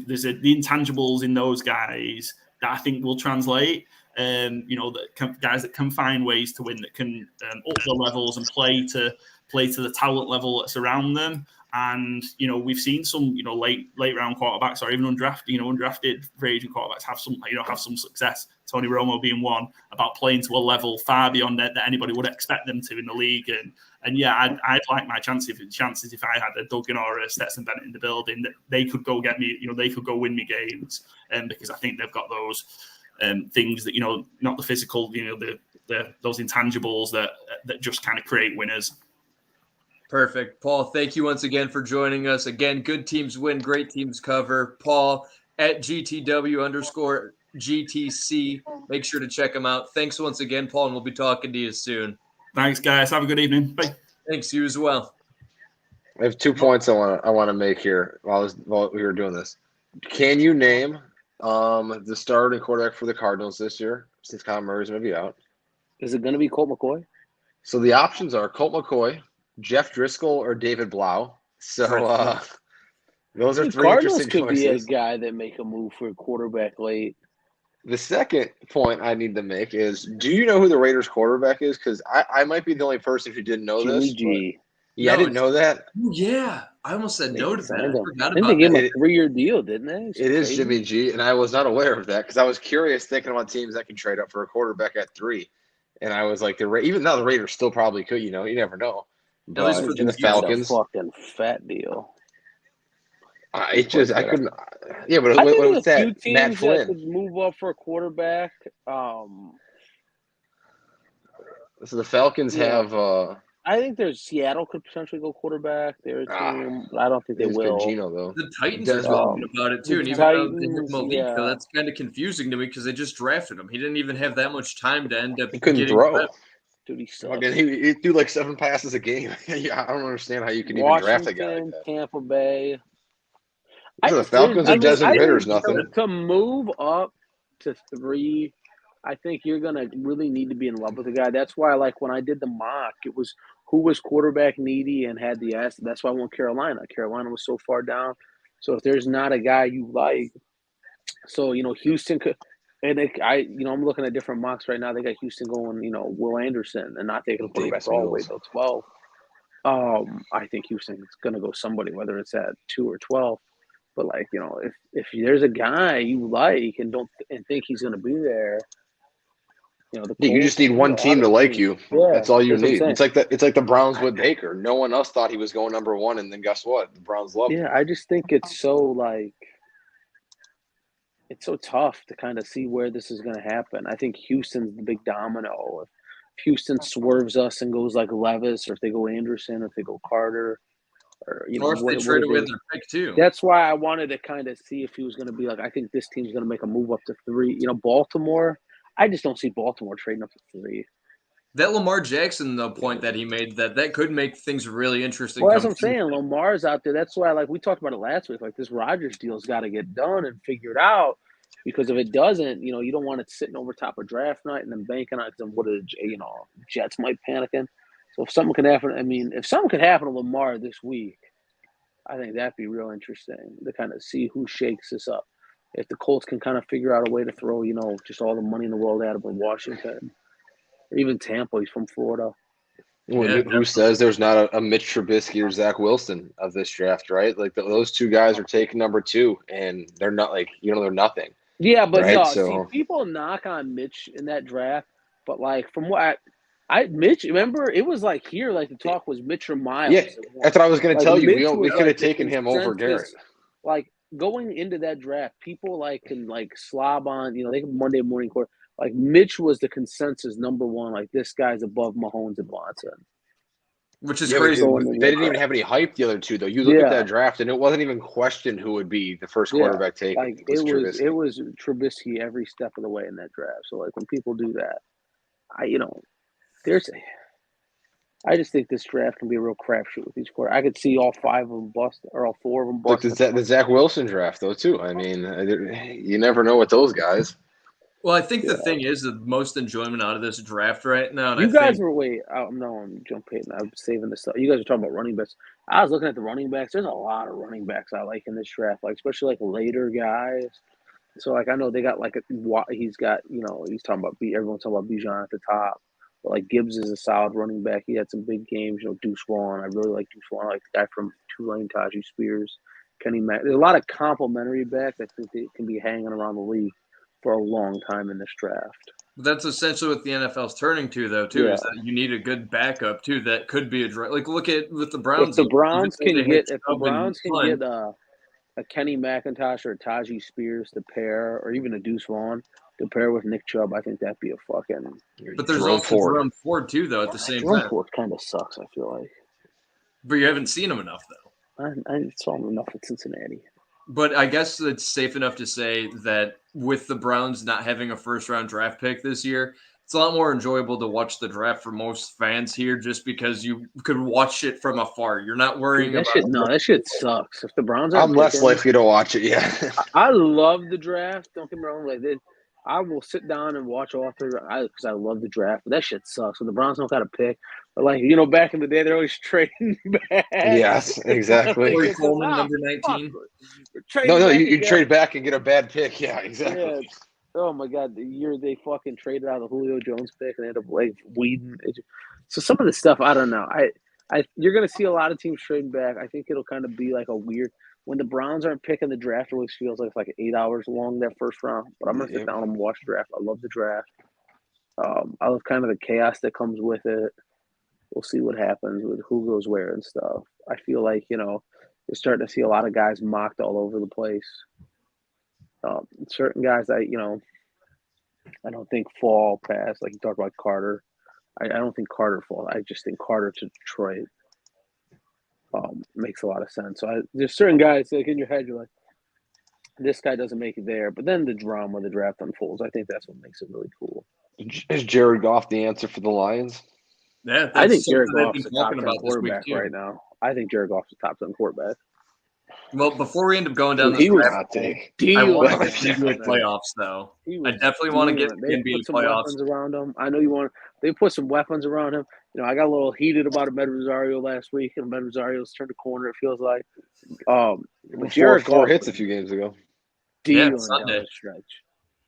there's the intangibles in those guys that I think will translate. Guys that can find ways to win, that can up the levels and play to the talent level that's around them. And we've seen some late round quarterbacks or even undrafted free agent quarterbacks have some success. Tony Romo being one, about playing to a level far beyond that anybody would expect them to in the league. And yeah, I'd like my chances if I had a Duggan or a Stetson Bennett in the building, that they could go get me, they could go win me games. Because I think they've got those things that, not the physical, those intangibles that just kind of create winners. Perfect. Paul, thank you once again for joining us. Again, good teams win, great teams cover. Paul at GTW_GTC. Make sure to check him out. Thanks once again, Paul, and we'll be talking to you soon. Thanks, guys. Have a good evening. Bye. Thanks, you as well. I have 2 points I want to make here while we were doing this. Can you name the starting quarterback for the Cardinals this year, since Kyler Murray's going to be out? Is it going to be Colt McCoy? So the options are Colt McCoy, Jeff Driscoll, or David Blau. So those are three Cardinals interesting could choices. Be a guy that make a move for a quarterback late. The second point I need to make is, do you know who the Raiders quarterback is? Because I might be the only person who didn't know Jimmy this. G. Yeah, I didn't know that. Yeah, I almost said no to that. I forgot think about they gave him that. a 3-year deal, didn't they? It is Jimmy G, and I was not aware of that because I was curious thinking about teams that can trade up for a quarterback at 3. And I was like, even though the Raiders still probably could, you never know. At least for the Falcons, a fucking fat deal. I couldn't. Yeah, but I think what's there's a few that? teams Matt Flynn. that could move up for a quarterback. So the Falcons have. I think Seattle could potentially go quarterback. Their team, I don't think they will. Geno, though. The Titans are talking about it too, and even though they have Malik, so that's kind of confusing to me because they just drafted him. He didn't even have that much time to end up. He couldn't throw. Reps. Dude, he sucks. He threw like 7 passes a game. I don't understand how you can even draft a guy like that. Tampa Bay. The Falcons are Desmond Ritter's nothing. To move up to 3, I think you're going to really need to be in love with the guy. That's why, like, when I did the mock, it was who was quarterback needy and had the asset. That's why I went Carolina. Carolina was so far down. So if there's not a guy you like, so, Houston could – and I'm looking at different mocks right now. They got Houston going, Will Anderson and not taking a quarterback all the way till 12. I think Houston's going to go somebody, whether it's at 2 or 12. But if there's a guy you like and think he's going to be there, You know, the you just need one team to like you. Yeah, that's all you that's what I'm need. saying. It's like the Browns with Baker. No one else thought he was going number one, and then guess what? The Browns loved him. Yeah, I just think it's so it's so tough to kind of see where this is going to happen. I think Houston's the big domino. If Houston swerves us and goes like Levis, or if they go Anderson, or if they go Carter, or or if they trade away their pick too. That's why I wanted to kind of see if he was going to be like, I think this team's going to make a move up to 3. You know, Baltimore, I just don't see Baltimore trading up to 3. That Lamar Jackson, the point that he made, that could make things really interesting. Well, that's what I'm saying. Lamar's out there. That's why, like, we talked about it last week. Like, this Rodgers deal's got to get done and figured out, because if it doesn't, you know, you don't want it sitting over top of draft night and then banking on it. Because what are Jets might panicking. So if something could happen, if something could happen to Lamar this week, I think that'd be real interesting to kind of see who shakes this up. If the Colts can kind of figure out a way to throw, just all the money in the world at him in Washington, or even Tampa. He's from Florida. Well, who says there's not a Mitch Trubisky or Zach Wilson of this draft, right? Like those two guys are taking number 2, and they're not they're nothing. Yeah, but right? no, see, people knock on Mitch in that draft, but like from what Mitch, remember it was like here, like the talk was Mitch or Miles. Yeah, that's what I was going to tell you. We could have taken him over Garrett. Like going into that draft, people can slob on, they can Monday morning court. Like Mitch was the consensus number 1. Like this guy's above Mahomes and Watson. Which is crazy. They didn't even have any hype the other two, though. You look at that draft, and it wasn't even questioned who would be the first quarterback taken. Like it was Trubisky every step of the way in that draft. So like when people do that, I just think this draft can be a real crapshoot with these quarterbacks. I could see all 5 of them bust, or all 4 of them bust. Like the Zach Wilson draft, though, too. I mean, you never know with those guys. Well, I think the thing is the most enjoyment out of this draft right now. And I'm jumping. I'm saving this stuff. You guys are talking about running backs. I was looking at the running backs. There's a lot of running backs I like in this draft, like especially like later guys. So like I know they got he's got he's talking about everyone's talking about Bijan at the top, but like Gibbs is a solid running back. He had some big games. Deuce Vaughn. I really like Deuce Vaughn. I like the guy from Tulane, Tajee Spears, Kenny Mack. There's a lot of complimentary backs I think they can be hanging around the league for a long time in this draft. That's essentially what the NFL's turning to, though, too, is that you need a good backup, too, that could be a draft. Like, look at with the Browns. If the Browns can get a Kenny McIntosh or a Tajee Spears to pair, or even a Deuce Vaughn to pair with Nick Chubb, I think that'd be a fucking. But there's also Jerome Ford, too, though, at the same time. Jerome Ford kind of sucks, I feel like. But you haven't seen him enough, though. I saw him enough at Cincinnati. But I guess it's safe enough to say that with the Browns not having a first-round draft pick this year, it's a lot more enjoyable to watch the draft for most fans here just because you could watch it from afar. You're not worrying about – that shit sucks. If the Browns I'm less likely to watch it, I love the draft. Don't get me wrong. I will sit down and watch all 3 because I love the draft. But that shit sucks. When the Browns don't got to pick. But back in the day, they're always trading back. Yes, exactly. Corey Coleman, number 19. No, you trade back and get a bad pick. Yeah, exactly. Yeah. Oh, my God. The year they fucking traded out the Julio Jones pick and ended up weeding. So some of the stuff, I don't know. You're going to see a lot of teams trading back. I think it'll kind of be like a weird – when the Browns aren't picking the draft, it always feels like it's like 8 hours long that first round. But I'm going to sit down and watch the draft. I love the draft. I love kind of the chaos that comes with it. We'll see what happens with who goes where and stuff. I feel like, you're starting to see a lot of guys mocked all over the place. Certain guys I don't think fall past, like you talked about Carter. I don't think Carter falls. I just think Carter to Detroit makes a lot of sense. So there's certain guys like in your head, you're like, this guy doesn't make it there. But then the drama of the draft unfolds. I think that's what makes it really cool. Is Jared Goff the answer for the Lions? Yeah, I think Jared Goff's the top 10 quarterback right now. I think Jared Goff's the top 10 quarterback. Well, before we end up going down this draft, I want to get the NBA playoffs, though. I definitely want to get the NBA playoffs. Weapons around him. I know they put some weapons around him. I got a little heated about Ahmed Rosario last week, and Ahmed Rosario's turned a corner, it feels like. Jared Goff hits a few games ago. Sunday. Stretch.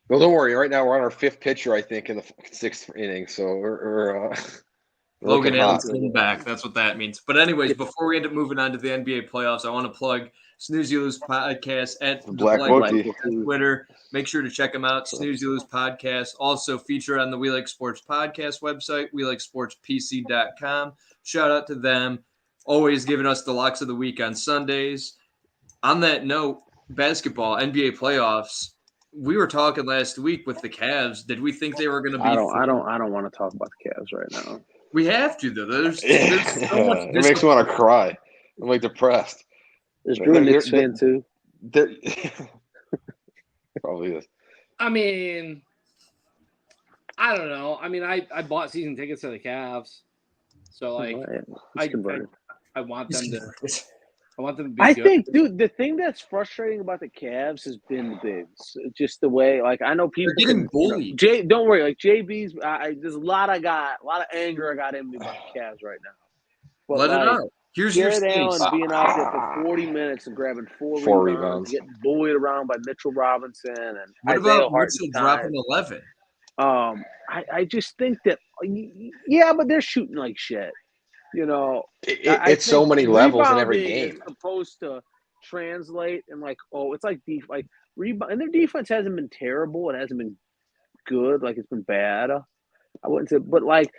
Well, don't worry. Right now, we're on our 5th pitcher, I think, in the 6th inning. So we're Logan Allen's back. That's what that means. But anyways, before we end up moving on to the NBA playoffs, I want to plug Snooze You Lose Podcast at the Black Black Bookie on Twitter. Make sure to check them out. Snooze You Lose Podcast. Also featured on the We Like Sports Podcast website, WeLikeSportsPC.com. Shout out to them. Always giving us the locks of the week on Sundays. On that note, basketball, NBA playoffs. We were talking last week with the Cavs. Did we think they were going to be? I don't want to talk about the Cavs right now. We have to though. There's so much. It makes me want to cry. I'm like depressed. Is Drew a Knicks fan too? Probably is. I mean, I don't know. I mean, I bought season tickets to the Cavs, so like, I want them to. I want them to be good. think, dude, the thing that's frustrating about the Cavs has been the bigs. Just the way, like, I know people They're getting bullied. Don't worry, like JB's. There's a lot of anger I got in me about the Cavs right now. But let it out. Here's Jared your Allen being out there for 40 minutes and grabbing four rebounds, getting bullied around by Mitchell Robinson and what about Mitchell dropping 11? I just think that but they're shooting like shit. You know, it's so many levels in every game. It's supposed to translate and it's like rebound, and their defense hasn't been terrible. It hasn't been good. Like it's been bad. I wouldn't say, but like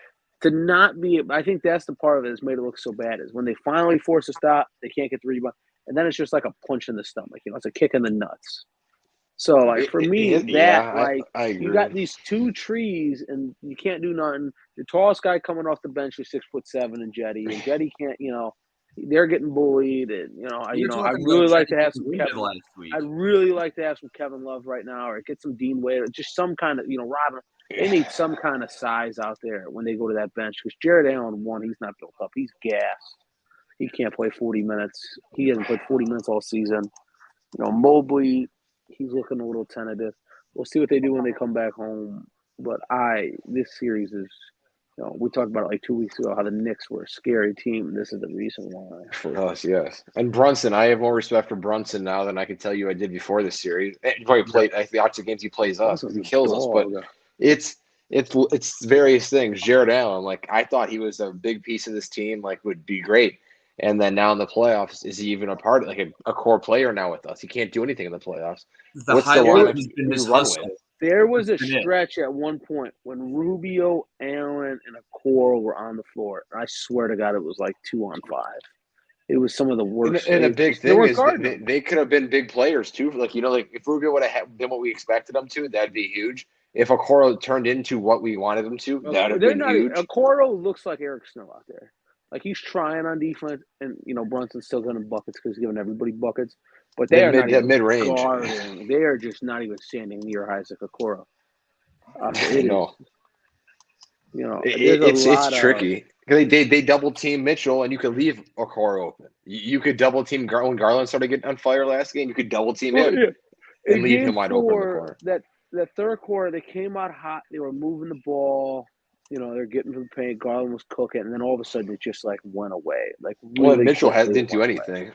to not be. I think that's the part of it that's made it look so bad is when they finally force a stop, they can't get the rebound, and then it's just like a punch in the stomach. You know, it's a kick in the nuts. So like for me, I you got these two trees and you can't do nothing. The tallest guy coming off the bench is 6'7" and Jetty can't. You know, they're getting bullied, and I really like to have some Kevin. I'd really like to have some Kevin Love right now, or get some Dean Wade, or just some kind of Robin. They need some kind of size out there when they go to that bench because Jared Allen, he's not built up. He's gassed. He can't play 40 minutes. He hasn't played 40 minutes all season. Mobley. He's looking a little tentative. We'll see what they do when they come back home. But this series is, we talked about it like 2 weeks ago, how the Knicks were a scary team. And this is the reason why. For us, yes. And Brunson, I have more respect for Brunson now than I can tell you I did before this series. He probably played, I watch the games he plays us, he kills us. But it's various things. Jared Allen, like I thought he was a big piece of this team, like would be great. And then now in the playoffs, is he even a part of a core player now with us? He can't do anything in the playoffs. What's the lineup he's been his hustle? There was a stretch at one point when Rubio, Allen, and Okoro were on the floor. I swear to God, it was like 2-on-5. It was some of the worst. And the big thing is they could have been big players too. Like if Rubio would have been what we expected him to, that'd be huge. If Okoro turned into what we wanted him to, that'd have been huge. Okoro looks like Eric Snow out there. Like he's trying on defense, and Brunson's still getting buckets because he's giving everybody buckets. But they are not even mid-range. guarding. They are just not even standing near Isaac Okoro. It's tricky. They double team Mitchell, and you could leave Okoro open. You could double team when Garland started getting on fire last game. You could double team him and leave him wide open in the corner. That third quarter, they came out hot. They were moving the ball. They're getting to the paint. Garland was cooking, and then all of a sudden, it just went away. Mitchell didn't do anything.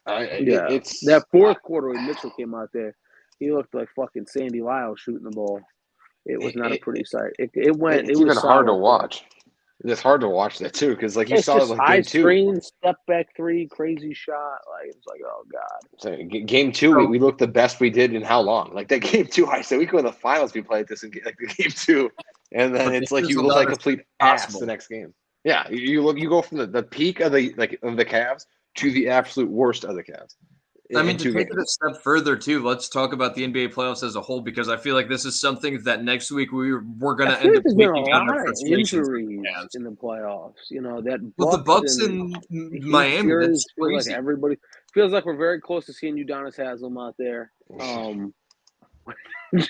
It's that fourth quarter when Mitchell came out there, he looked like fucking Sandy Lyle shooting the ball. It was not a pretty sight. It's even hard to watch. It's hard to watch that too because you saw it high game 2. Screen, step back 3, crazy shot. It's like, oh god. So game 2, we looked the best we did in how long? Like that game 2, I said we go in the finals. We played this in the game 2, and then it's like you look like a complete ass the next game. Yeah, you go from the peak of the Cavs to the absolute worst of the Cavs. To take it a step further too, let's talk about the NBA playoffs as a whole because I feel like this is something that next week we're going to end up taking on our frustrations in the playoffs. That the Bucks and Miami. That's crazy. Like everybody feels like we're very close to seeing Udonis Haslem out there.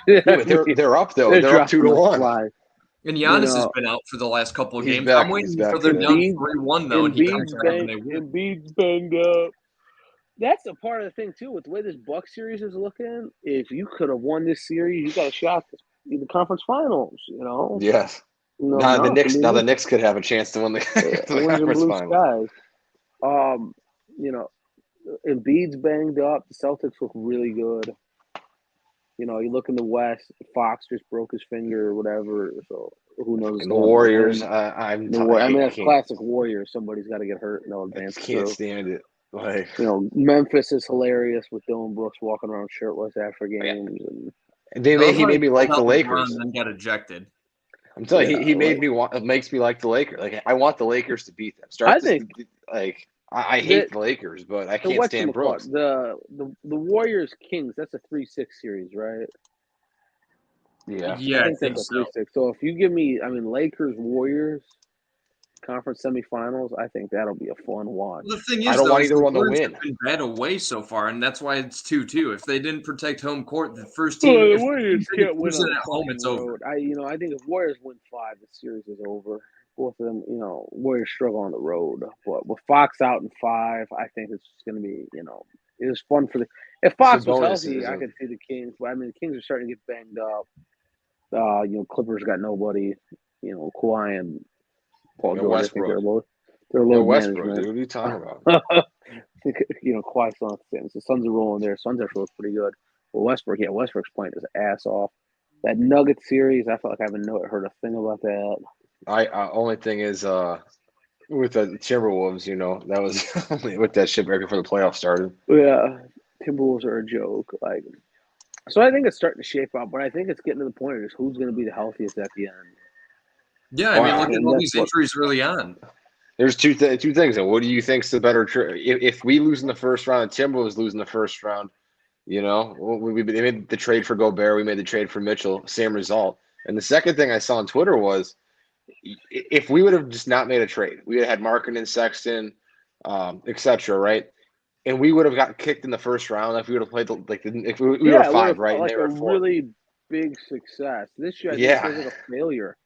They're up though. They're up 2-1. And Giannis has been out for the last couple of games. I'm waiting for their down 3-1 though, and he comes out and they win. Embiid's banged up. That's a part of the thing too. With the way this Bucks series is looking, if you could have won this series, you got a shot in the conference finals. Yes. Now the Knicks could have a chance to win the conference finals. Embiid's banged up. The Celtics look really good. You look in the West. Fox just broke his finger or whatever. So who knows? And the Warriors. that's classic Warriors. Somebody's got to get hurt and they'll advance. Can't stand it. Like, Memphis is hilarious with Dylan Brooks walking around shirtless after games. And he made me like the Lakers. And then got ejected. I'm telling you, he made me want. It makes me like the Lakers. Like, I want the Lakers to beat them. I hate the Lakers, but I can't stand Brooks. The Warriors Kings. That's a 3-6 series, right? Yeah, I think that's a 3-6. So if you give me, Lakers Warriors conference semifinals, I think that'll be a fun watch. The thing is, I don't want either one to win. Have been bad away so far, and that's why it's 2-2. If they didn't protect home court, the first team, the Warriors can't win at home, it's over. I think if Warriors win 5, the series is over. Both of them, Warriors struggle on the road, but with Fox out in 5, I think it's just going to be, it was fun for the. If Fox was healthy, I could see the Kings. But the Kings are starting to get banged up. Clippers got nobody. Kawhi and Paul George. Westbrook. They're low Westbrook. management. Dude, what are you talking about? Kawhi's still not the same. The Suns are rolling there. Suns actually look pretty good. Well, Westbrook's playing his ass off. That Nuggets series, I felt like I haven't heard a thing about that. Only thing is with the Timberwolves, that was only with that shit right before the playoffs started. Yeah, Timberwolves are a joke. So I think it's starting to shape up, but I think it's getting to the point of just who's going to be the healthiest at the end. Yeah, look at all these injuries early on. There's two things. And what do you think's the better if we lose in the first round, and Timberwolves lose in the first round? We made the trade for Gobert, we made the trade for Mitchell, same result. And the second thing I saw on Twitter was, if we would have just not made a trade, we would have had Markkanen, Sexton, etc., right? And we would have gotten kicked in the first round if we would have played if we were 5, right? Like and they were 4. Really big success. This year, I think it feels like a failure.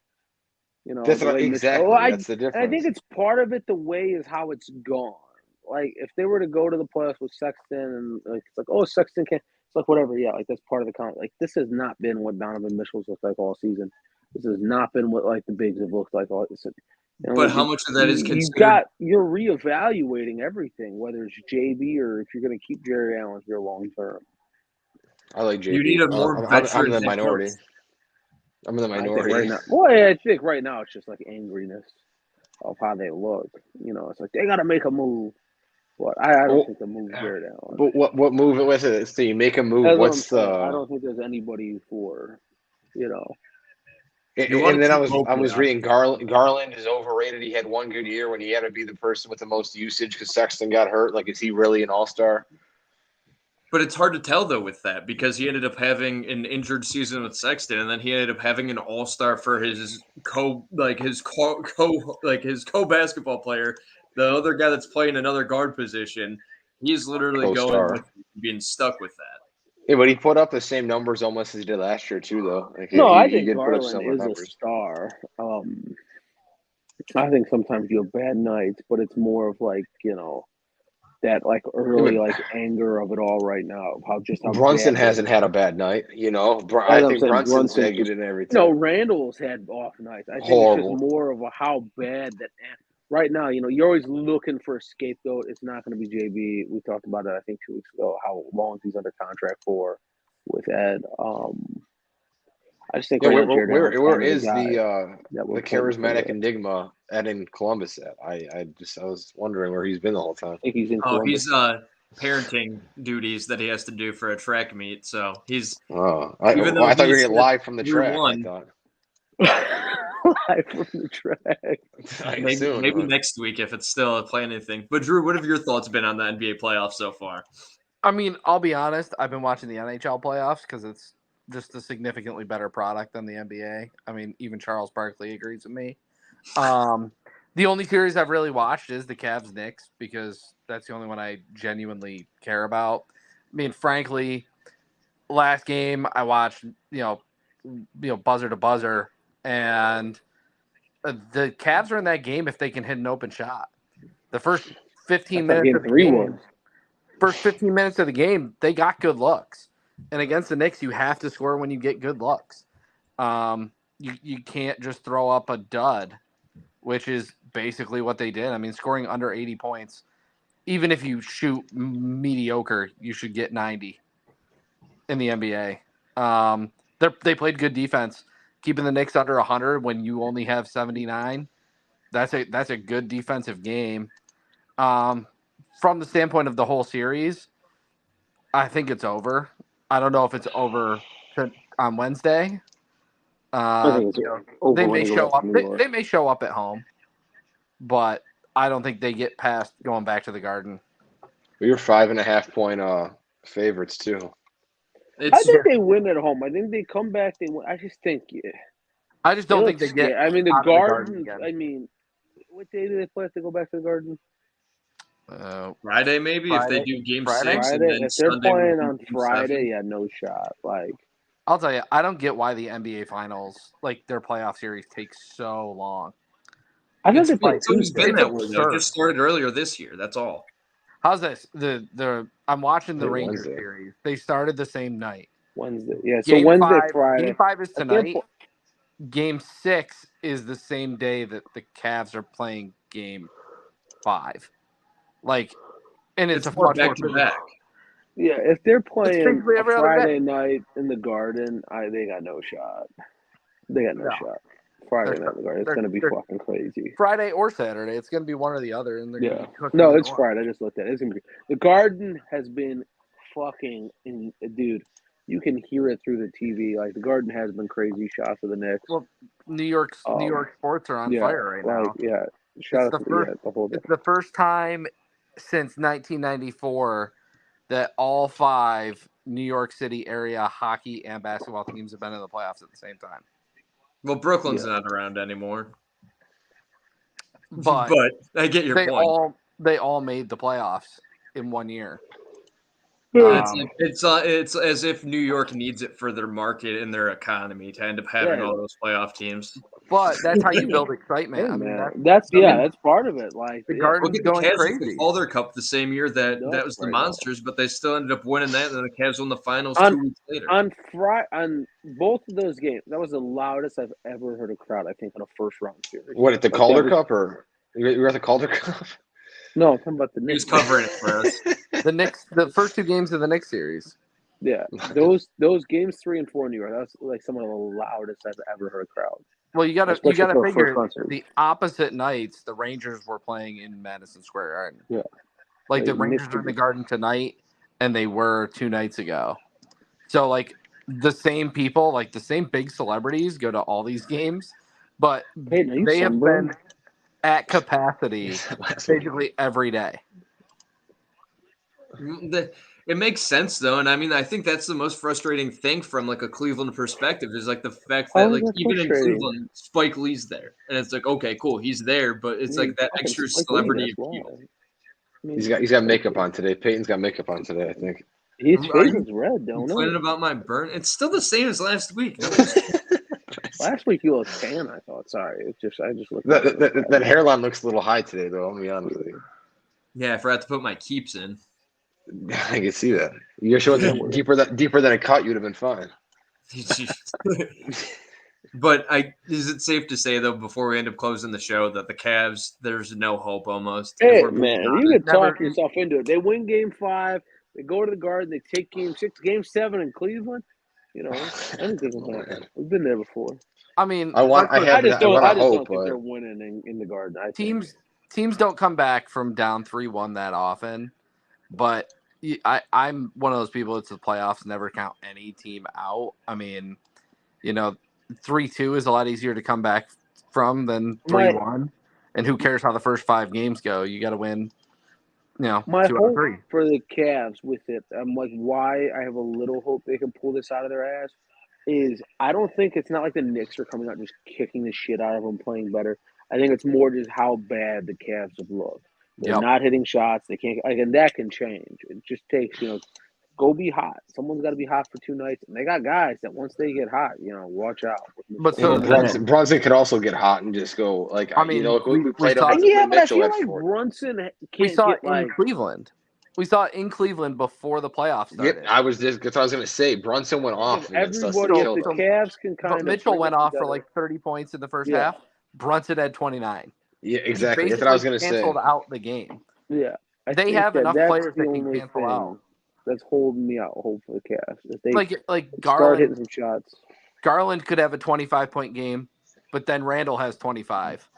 That's exactly. That's the difference. I think it's part of it. The way is how it's gone. Like if they were to go to the playoffs with Sexton, and it's like, oh, Sexton can't. It's like whatever. Yeah, that's part of the con. This has not been what Donovan Mitchell's looked like all season. This has not been what the bigs have looked like all season. But how much of that is considered? You're reevaluating everything, whether it's JB or if you're going to keep Jerry Allen here long term. I like JB. You need a more I'm in the minority. I'm in the minority right now. Boy, I think right now it's just like angriness of how they look. It's like they got to make a move. But I don't think the move Jerry Allen. But what move it was it? So you make a move. What's the? I don't think there's anybody for. And then I was reading Garland is overrated. He had one good year when he had to be the person with the most usage because Sexton got hurt. Is he really an all-star? But it's hard to tell though with that because he ended up having an injured season with Sexton, and then he ended up having an all-star for his co-basketball player, the other guy that's playing another guard position. He's literally going with being stuck with that. Yeah, but he put up the same numbers almost as he did last year too, though. I think Garland is a star. I think sometimes you have bad nights, but it's more of that early anger of it all right now. How Brunson hasn't had a bad night, I think Brunson's taking it and everything. Randall's had off nights. I think it's just more of how bad that. Right now, you're always looking for a scapegoat. It's not going to be JB. We talked about it, I think, 2 weeks ago, how long he's under contract for with Ed. I just think where is the charismatic enigma Ed in Columbus at? I was wondering where he's been the whole time. I think he's in Columbus. He's parenting duties that he has to do for a track meet. So he's. I thought you were going to get live from the track. I thought. Live from the track. Maybe next week if it's still a plan thing. But Drew, what have your thoughts been on the NBA playoffs so far? I'll be honest. I've been watching the NHL playoffs because it's just a significantly better product than the NBA. Even Charles Barkley agrees with me. The only series I've really watched is the Cavs-Knicks because that's the only one I genuinely care about. Frankly, last game I watched, buzzer to buzzer. And the Cavs are in that game if they can hit an open shot. The first 15 minutes of the game, first 15 minutes of the game, they got good looks. And against the Knicks, you have to score when you get good looks. You can't just throw up a dud, which is basically what they did. Scoring under 80 points, even if you shoot mediocre, you should get 90 in the NBA. They played good defense. Keeping the Knicks under 100 when you only have 79, that's a good defensive game. from the standpoint of the whole series, I think it's over. I don't know if it's over on Wednesday. I think it's over. They when may go show back up. to New York. They may show up at home, but I don't think they get past going back to the Garden. We were 5.5-point favorites too. I think they win at home. I think they come back. They win. I just think. I just don't think they get. I mean, the out of Garden. again. I mean, what day do they play if they go back to the Garden? Friday, maybe Friday, if they do Game Friday? 6. Friday. And then If they're Sunday playing would on be Game Friday, 7. yeah, no shot. Like, I'll tell you, I don't get why the NBA Finals, like their playoff series, takes so long. I think It's always been that way. absurd. It just started earlier this year. That's all. How's this? I'm watching the Rangers Wednesday. series. They started the same night. Wednesday. Yeah, so Wednesday, Friday. Game 5 is tonight. Game 6 is the same day that the Cavs are playing Game 5. Like, and it's a much back to back. Yeah, if they're playing basically every other Friday day. night in the Garden, they got no shot. They got no shot. Friday night in the Garden, it's going to be fucking crazy. Friday or Saturday, it's going to be one or the other. And yeah, no, it's Friday. I just looked at it. It's gonna be the Garden has been fucking dude. You can hear it through the TV. Like the Garden has been crazy. Shots of the Knicks. Well, New York sports are on fire right now. Yeah, shout out to the whole. It's the first time since 1994 that all 5 New York City area hockey and basketball teams have been in the playoffs at the same time. Well, Brooklyn's not around anymore. But I get your point. They all made the playoffs in one year. It's as if New York needs it for their market and their economy to end up having all those playoff teams. But that's how you build excitement. Hey, I mean, that's part of it. Like the Garden's going crazy. The Calder Cup the same year that was the Monsters, but they still ended up winning that, and then the Cavs won the finals 2 weeks later. On both of those games, that was the loudest I've ever heard a crowd. I think in a first round series. What at the Calder Cup or you were at the Calder Cup? No, I'm talking about the Knicks. He was covering it for us. The first 2 games of the Knicks series. Yeah, those games 3 and 4 in New York. That's like some of the loudest I've ever heard a crowd. Well, you got to figure the opposite nights. The Rangers were playing in Madison Square Garden. Yeah, like the Rangers are in the Garden tonight, and they were 2 nights ago. So like the same people, like the same big celebrities, go to all these games, but they have been at capacity basically every day. It makes sense though, and I mean, I think that's the most frustrating thing from like a Cleveland perspective is like the fact that like even in Cleveland, Spike Lee's there, and it's like okay, cool, he's there, but it's like that extra celebrity appeal. He's got makeup on today. Peyton's got makeup on today, I think. His face is red, don't it? Complaining about my burn. It's still the same as last week. Last week you looked tan. I thought. Sorry, I just looked. That hairline looks a little high today, though. I'll be honest with you. Yeah, I forgot to put my keeps in. I can see that. You showed deeper than a cut, you'd have been fine. But is it safe to say though, before we end up closing the show, that the Cavs, there's no hope almost? Hey man, you can talk yourself into it. They win Game 5. They go to the Garden. They take Game 6, Game 7 in Cleveland. You know, anything can happen. We've been there before. I mean, I just don't think they're winning in the Garden. Teams don't come back from down 3-1 that often, but I'm one of those people. It's the playoffs. Never count any team out. I mean, 3-2 is a lot easier to come back from than 3-1. And who cares how the first 5 games go? You got to win. My 2 hope out of 3 for the Cavs with it, I'm like, why I have a little hope they can pull this out of their ass is I don't think it's not like the Knicks are coming out just kicking the shit out of them, playing better. I think it's more just how bad the Cavs have looked. They're not hitting shots. They can't, and that can change. It just takes, go be hot. Someone's got to be hot for 2 nights. And they got guys that once they get hot, watch out. But Brunson could also get hot and just go like. I mean, we played but I feel like Brunson can't. We saw it in Cleveland. We saw it in Cleveland before the playoffs started. Yeah, that's what I was going to say. Brunson went off. Everybody, if the Cavs can kind of. Mitchell went off for like 30 points in the first half. Brunson had 29. Yeah, exactly. That's what I was going to say. Canceled out the game. Yeah, they have enough players that can cancel out. That's holding me out. Hope for the Cavs. If they like Garland, start hitting some shots. Garland could have a 25-point game, but then Randall has 25.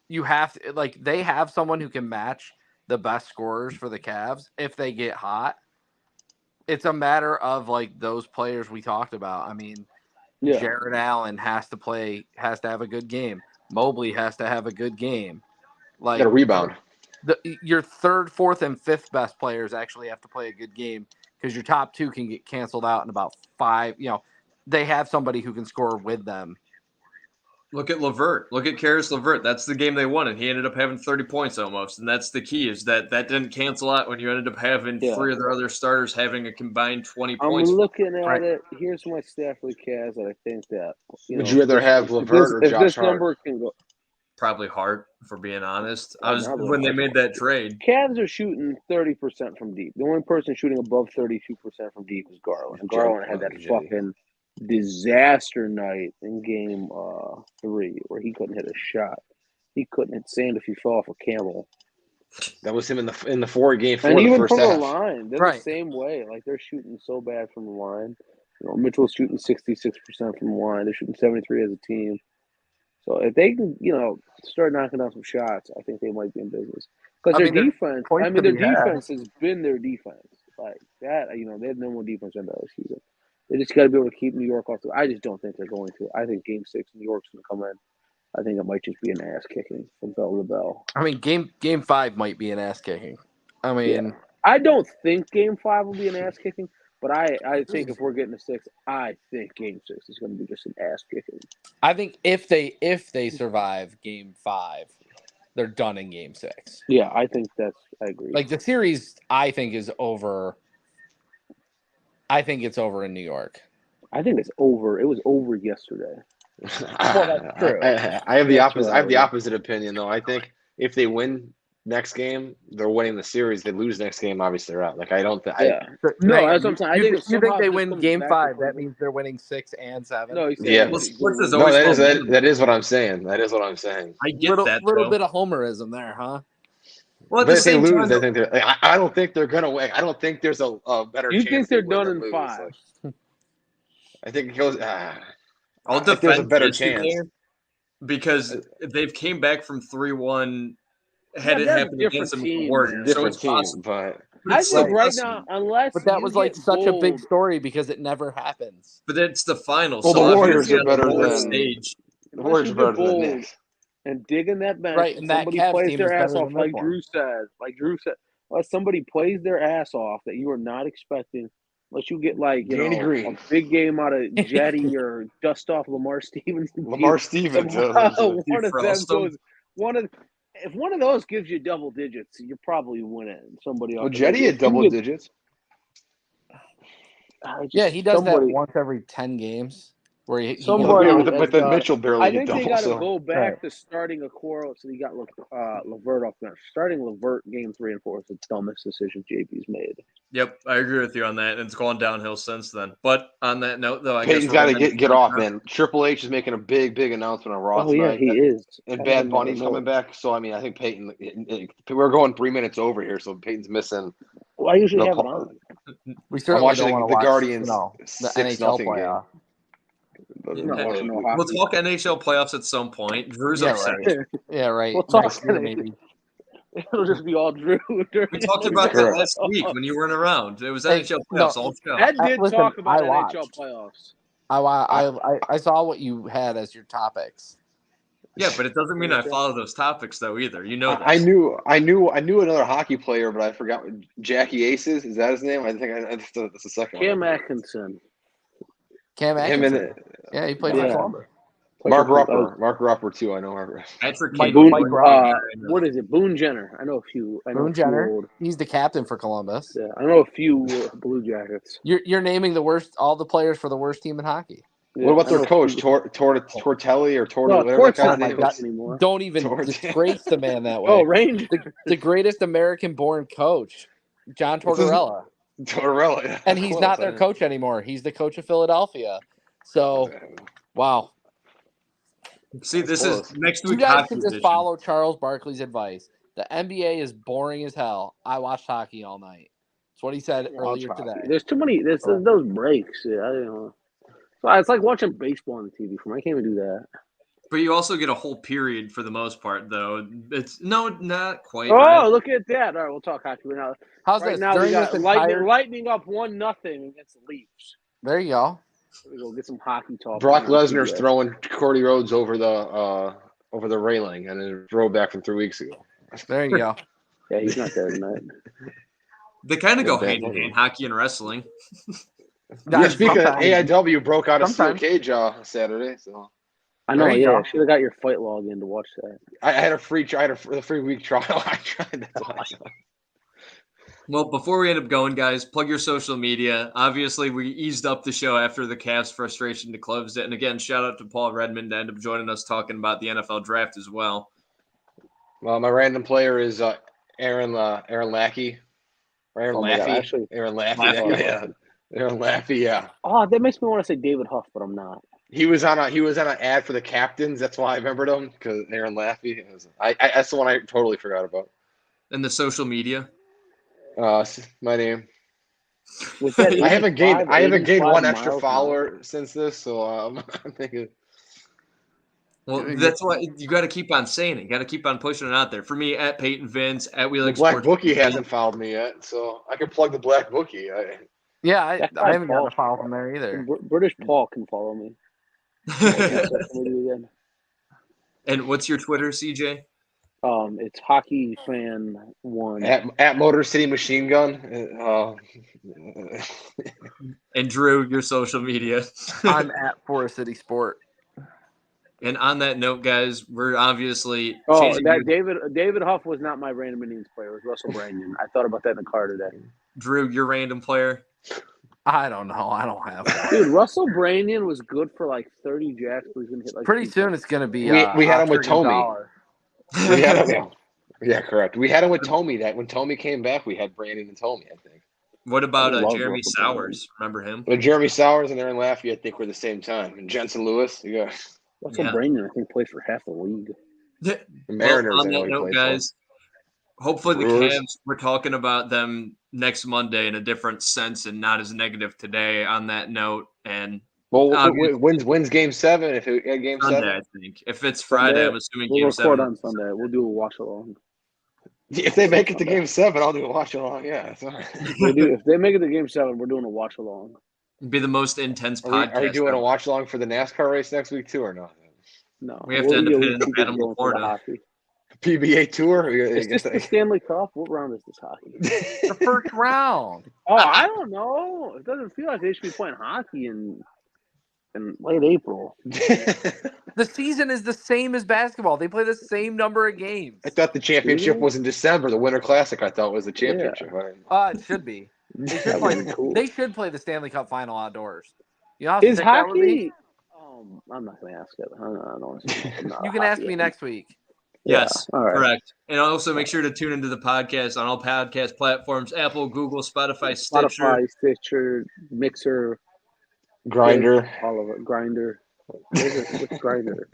You have to they have someone who can match the best scorers for the Cavs if they get hot. It's a matter of like those players we talked about. I mean, Jared Allen has to have a good game. Mobley has to have a good game. Like, got a rebound. Your third, fourth, and fifth best players actually have to play a good game because your top two can get canceled out in about 5. They have somebody who can score with them. Look at LeVert. Look at Karis LeVert. That's the game they won, and he ended up having 30 points almost. And that's the key, is that didn't cancel out when you ended up having 3 of their other starters having a combined 20 points. I'm looking at it. Here's my staff for the Cavs that I think that. Would you rather have LeVert or Josh Hart? If this number can go. Probably Hart, for being honest. When they made that trade. Cavs are shooting 30% from deep. The only person shooting above 32% from deep is Garland. And Garland had that fucking disaster night in game 3 where he couldn't hit a shot. He couldn't hit sand if he fell off a camel. That was him in the 4-game and even first from half. the line, they're the same way. Like, they're shooting so bad from the line. Mitchell's shooting 66% from the line. They're shooting 73 as a team. So if they can, start knocking down some shots, I think they might be in business. Because their defense, their defense has been their defense. Like that, they had no more defense in the season. They just got to be able to keep New York off the. I just don't think they're going to. I think Game 6, New York's going to come in. I think it might just be an ass kicking from bell to bell. I mean, game 5 might be an ass kicking. I mean, I don't think Game 5 will be an ass kicking. But I think if we're getting a 6, I think Game 6 is going to be just an ass kicking. I think if they survive Game 5, they're done in Game 6. Yeah, I think I agree. Like, the series, I think, is over. I think it's over in New York. I think it's over. It was over yesterday. Well, that's true. I have the opposite. I have the opposite opinion, though. I think if they win next game, they're winning the series. They lose next game, obviously they're out. Like, I don't think. No, that's what I'm saying. I think you think they win Game 5? That means they're winning 6 and 7. No, that is what I'm saying. That is what I'm saying. I get that. Little bit of homerism there, huh? Well, but if they lose, I think they're. I don't think they're gonna win. I don't think there's a better. You chance think they're done in 5? I think it goes. I'll defend there's a better chance because they've came back from 3-1. Had it happened against them, different team, but I think right now, but that was like such a big story because it never happens. But it's the finals. Well, so the Warriors are better than stage. The Warriors are better than Knicks. And dig in that bench, right? And somebody plays their ass off, like Drew said. Unless somebody plays their ass off that you are not expecting. Unless you get a big game out of Jetty or dust off Lamar Stevens. If one of those gives you double digits, you're probably winning. Somebody else. Jetty had double digits. He does that once every 10 games. Where but then Mitchell barely. I think they got to go back to starting Okoro, so they got LeVert off bench. Starting LeVert Game 3 and 4 is the dumbest decision JB's made. Yep, I agree with you on that. It's gone downhill since then. But on that note, though, I Peyton's got to get off, man. Triple H is making a big announcement on Raw tonight. Oh yeah, he is. And Bad Bunny's coming back. So I mean, I think Peyton. We're going 3 minutes over here, so Peyton's missing. Well, I usually have it on. We certainly don't want to the Guardians. The NHL playoff. We'll talk NHL playoffs at some point. Drew's upset. Yeah, right. We'll talk maybe. It'll just be all Drew. We talked about that last week when you weren't around. It was NHL playoffs all show. Ed did talk about NHL playoffs. I saw what you had as your topics. Yeah, but it doesn't mean I follow those topics though either. You know that. I knew another hockey player, but I forgot. Jackie Aces, is that his name? I think that's the second Cam one. Atkinson. Cam Atkinson. Yeah, he played for Columbus. Mark Rucker too. I know Mark. What is it? Boone Jenner. I know a few. Boone Jenner. He's the captain for Columbus. Yeah, I know a few Blue Jackets. You're naming all the players for the worst team in hockey. Yeah, what about their coach, Tortelli or Tortelli? Don't even disgrace the man that way. Oh, Ranger, the greatest American-born coach, John Tortorella. Yeah. And he's not their coach anymore. He's the coach of Philadelphia. So, wow. See, this is next week. You guys can just follow Charles Barkley's advice. The NBA is boring as hell. I watched hockey all night. That's what he said earlier today. There's too many. There's those breaks. Yeah, I don't know. So it's like watching baseball on the TV. I can't even do that. But you also get a whole period for the most part, though. It's not quite. Oh, right? look at that! All right, we'll talk hockey right now. How's Right this? now, we During got this entire... lightning up 1-0 against the Leafs. There you go. We go get some hockey talk. Brock on Lesnar's TBS. throwing Cody Rhodes over the railing, and a throwback from 3 weeks ago. There you go. Yeah, he's not there tonight. They kind of go bad hand in hand, hockey and wrestling. Yeah, speaking of Sometimes. AIW, broke out a steel Sometimes. cage Saturday, so I know. There you Yeah, go. I should have got your fight log in to watch that. I had a free week trial. I tried. That's awesome. Well, before we end up going, guys, plug your social media. Obviously, we eased up the show after the Cavs' frustration to close it. And again, shout out to Paul Redman to end up joining us talking about the NFL draft as well. Well, my random player is Aaron Lackey. Aaron Oh my God, Laffey. actually- Aaron Laffey. Laffey. Yeah. Aaron Laffey. Yeah. Oh, that makes me want to say David Huff, but I'm not. He was on an ad for the Captains. That's why I remembered him, because Aaron Laffey. That's the one I totally forgot about. And the social media. My name. With that I haven't gained 85 one extra miles follower since this, so I'm thinking. Well, that's why you got to keep on saying it. You got to keep on pushing it out there. For me, at Peyton Vince, at We The Like Black Sports. Bookie hasn't followed me yet, so I can plug the Black Bookie. Yeah, I That guy haven't gotten Paul. a follow from there either. British Paul can follow me. And what's your Twitter, CJ? It's Hockey Fan 1. At Motor City Machine Gun. And Drew, your social media. I'm at Forest City Sport. And on that note, guys, we're obviously That changing David Huff was not my random innings player. It was Russell Brandon. I thought about that in the car today. Drew, your random player. I don't know. I don't have it. Dude, Russell Brandon was good for like 30 jacks, but he's gonna hit like Pretty soon it's going to be We had him with Oscar Tommy. Gonzalez. We had him. Yeah, correct. We had him with Tommy. That when Tommy came back, we had Brandon and Tommy, I think. What about I love Jeremy Russell Sowers? Remember him? But Jeremy Sowers and Aaron Laffey, I think, were the same time. And Jensen Lewis, you got Russell Yeah. Brandon, I think, played for half the league. the Mariners. Well, on I know that he note, played guys, hopefully the Brewers. Cavs, we're talking about them next Monday in a different sense and not as negative today on that note. And for. Well, obviously- wins Game 7 if it Game Sunday, 7. I think. If it's Friday, Sunday, I'm assuming We'll Game record 7. on Sunday. We'll do a watch along. If they make it to Game 7, I'll do a watch along. Yeah, it's all right. If they make it to Game 7, we're doing a watch along. It'd be the most intense Are podcast. we doing ever. a watch along for the NASCAR race next week too, or not? No, We have to end up hitting keep Adam it going for the Laporta. hockey. PBA tour. Is this the Stanley Cup? What round is this hockey? The first round. Oh, I don't know. It doesn't feel like they should be playing hockey in late April. The season is the same as basketball. They play the same number of games. I thought the championship Really? was in December. The Winter Classic, I thought, was the championship. It should be. They should That play. would be cool. They should play the Stanley Cup final outdoors. You know how Is sick that would be? hockey? I'm not going to ask it. I don't You can ask me next week. Yes, all right. correct. And also make sure to tune into the podcast on all podcast platforms: Apple, Google, Spotify, Stitcher. Spotify, Stitcher, Mixer, Grinder. all of it. Grinder. What's Grinder?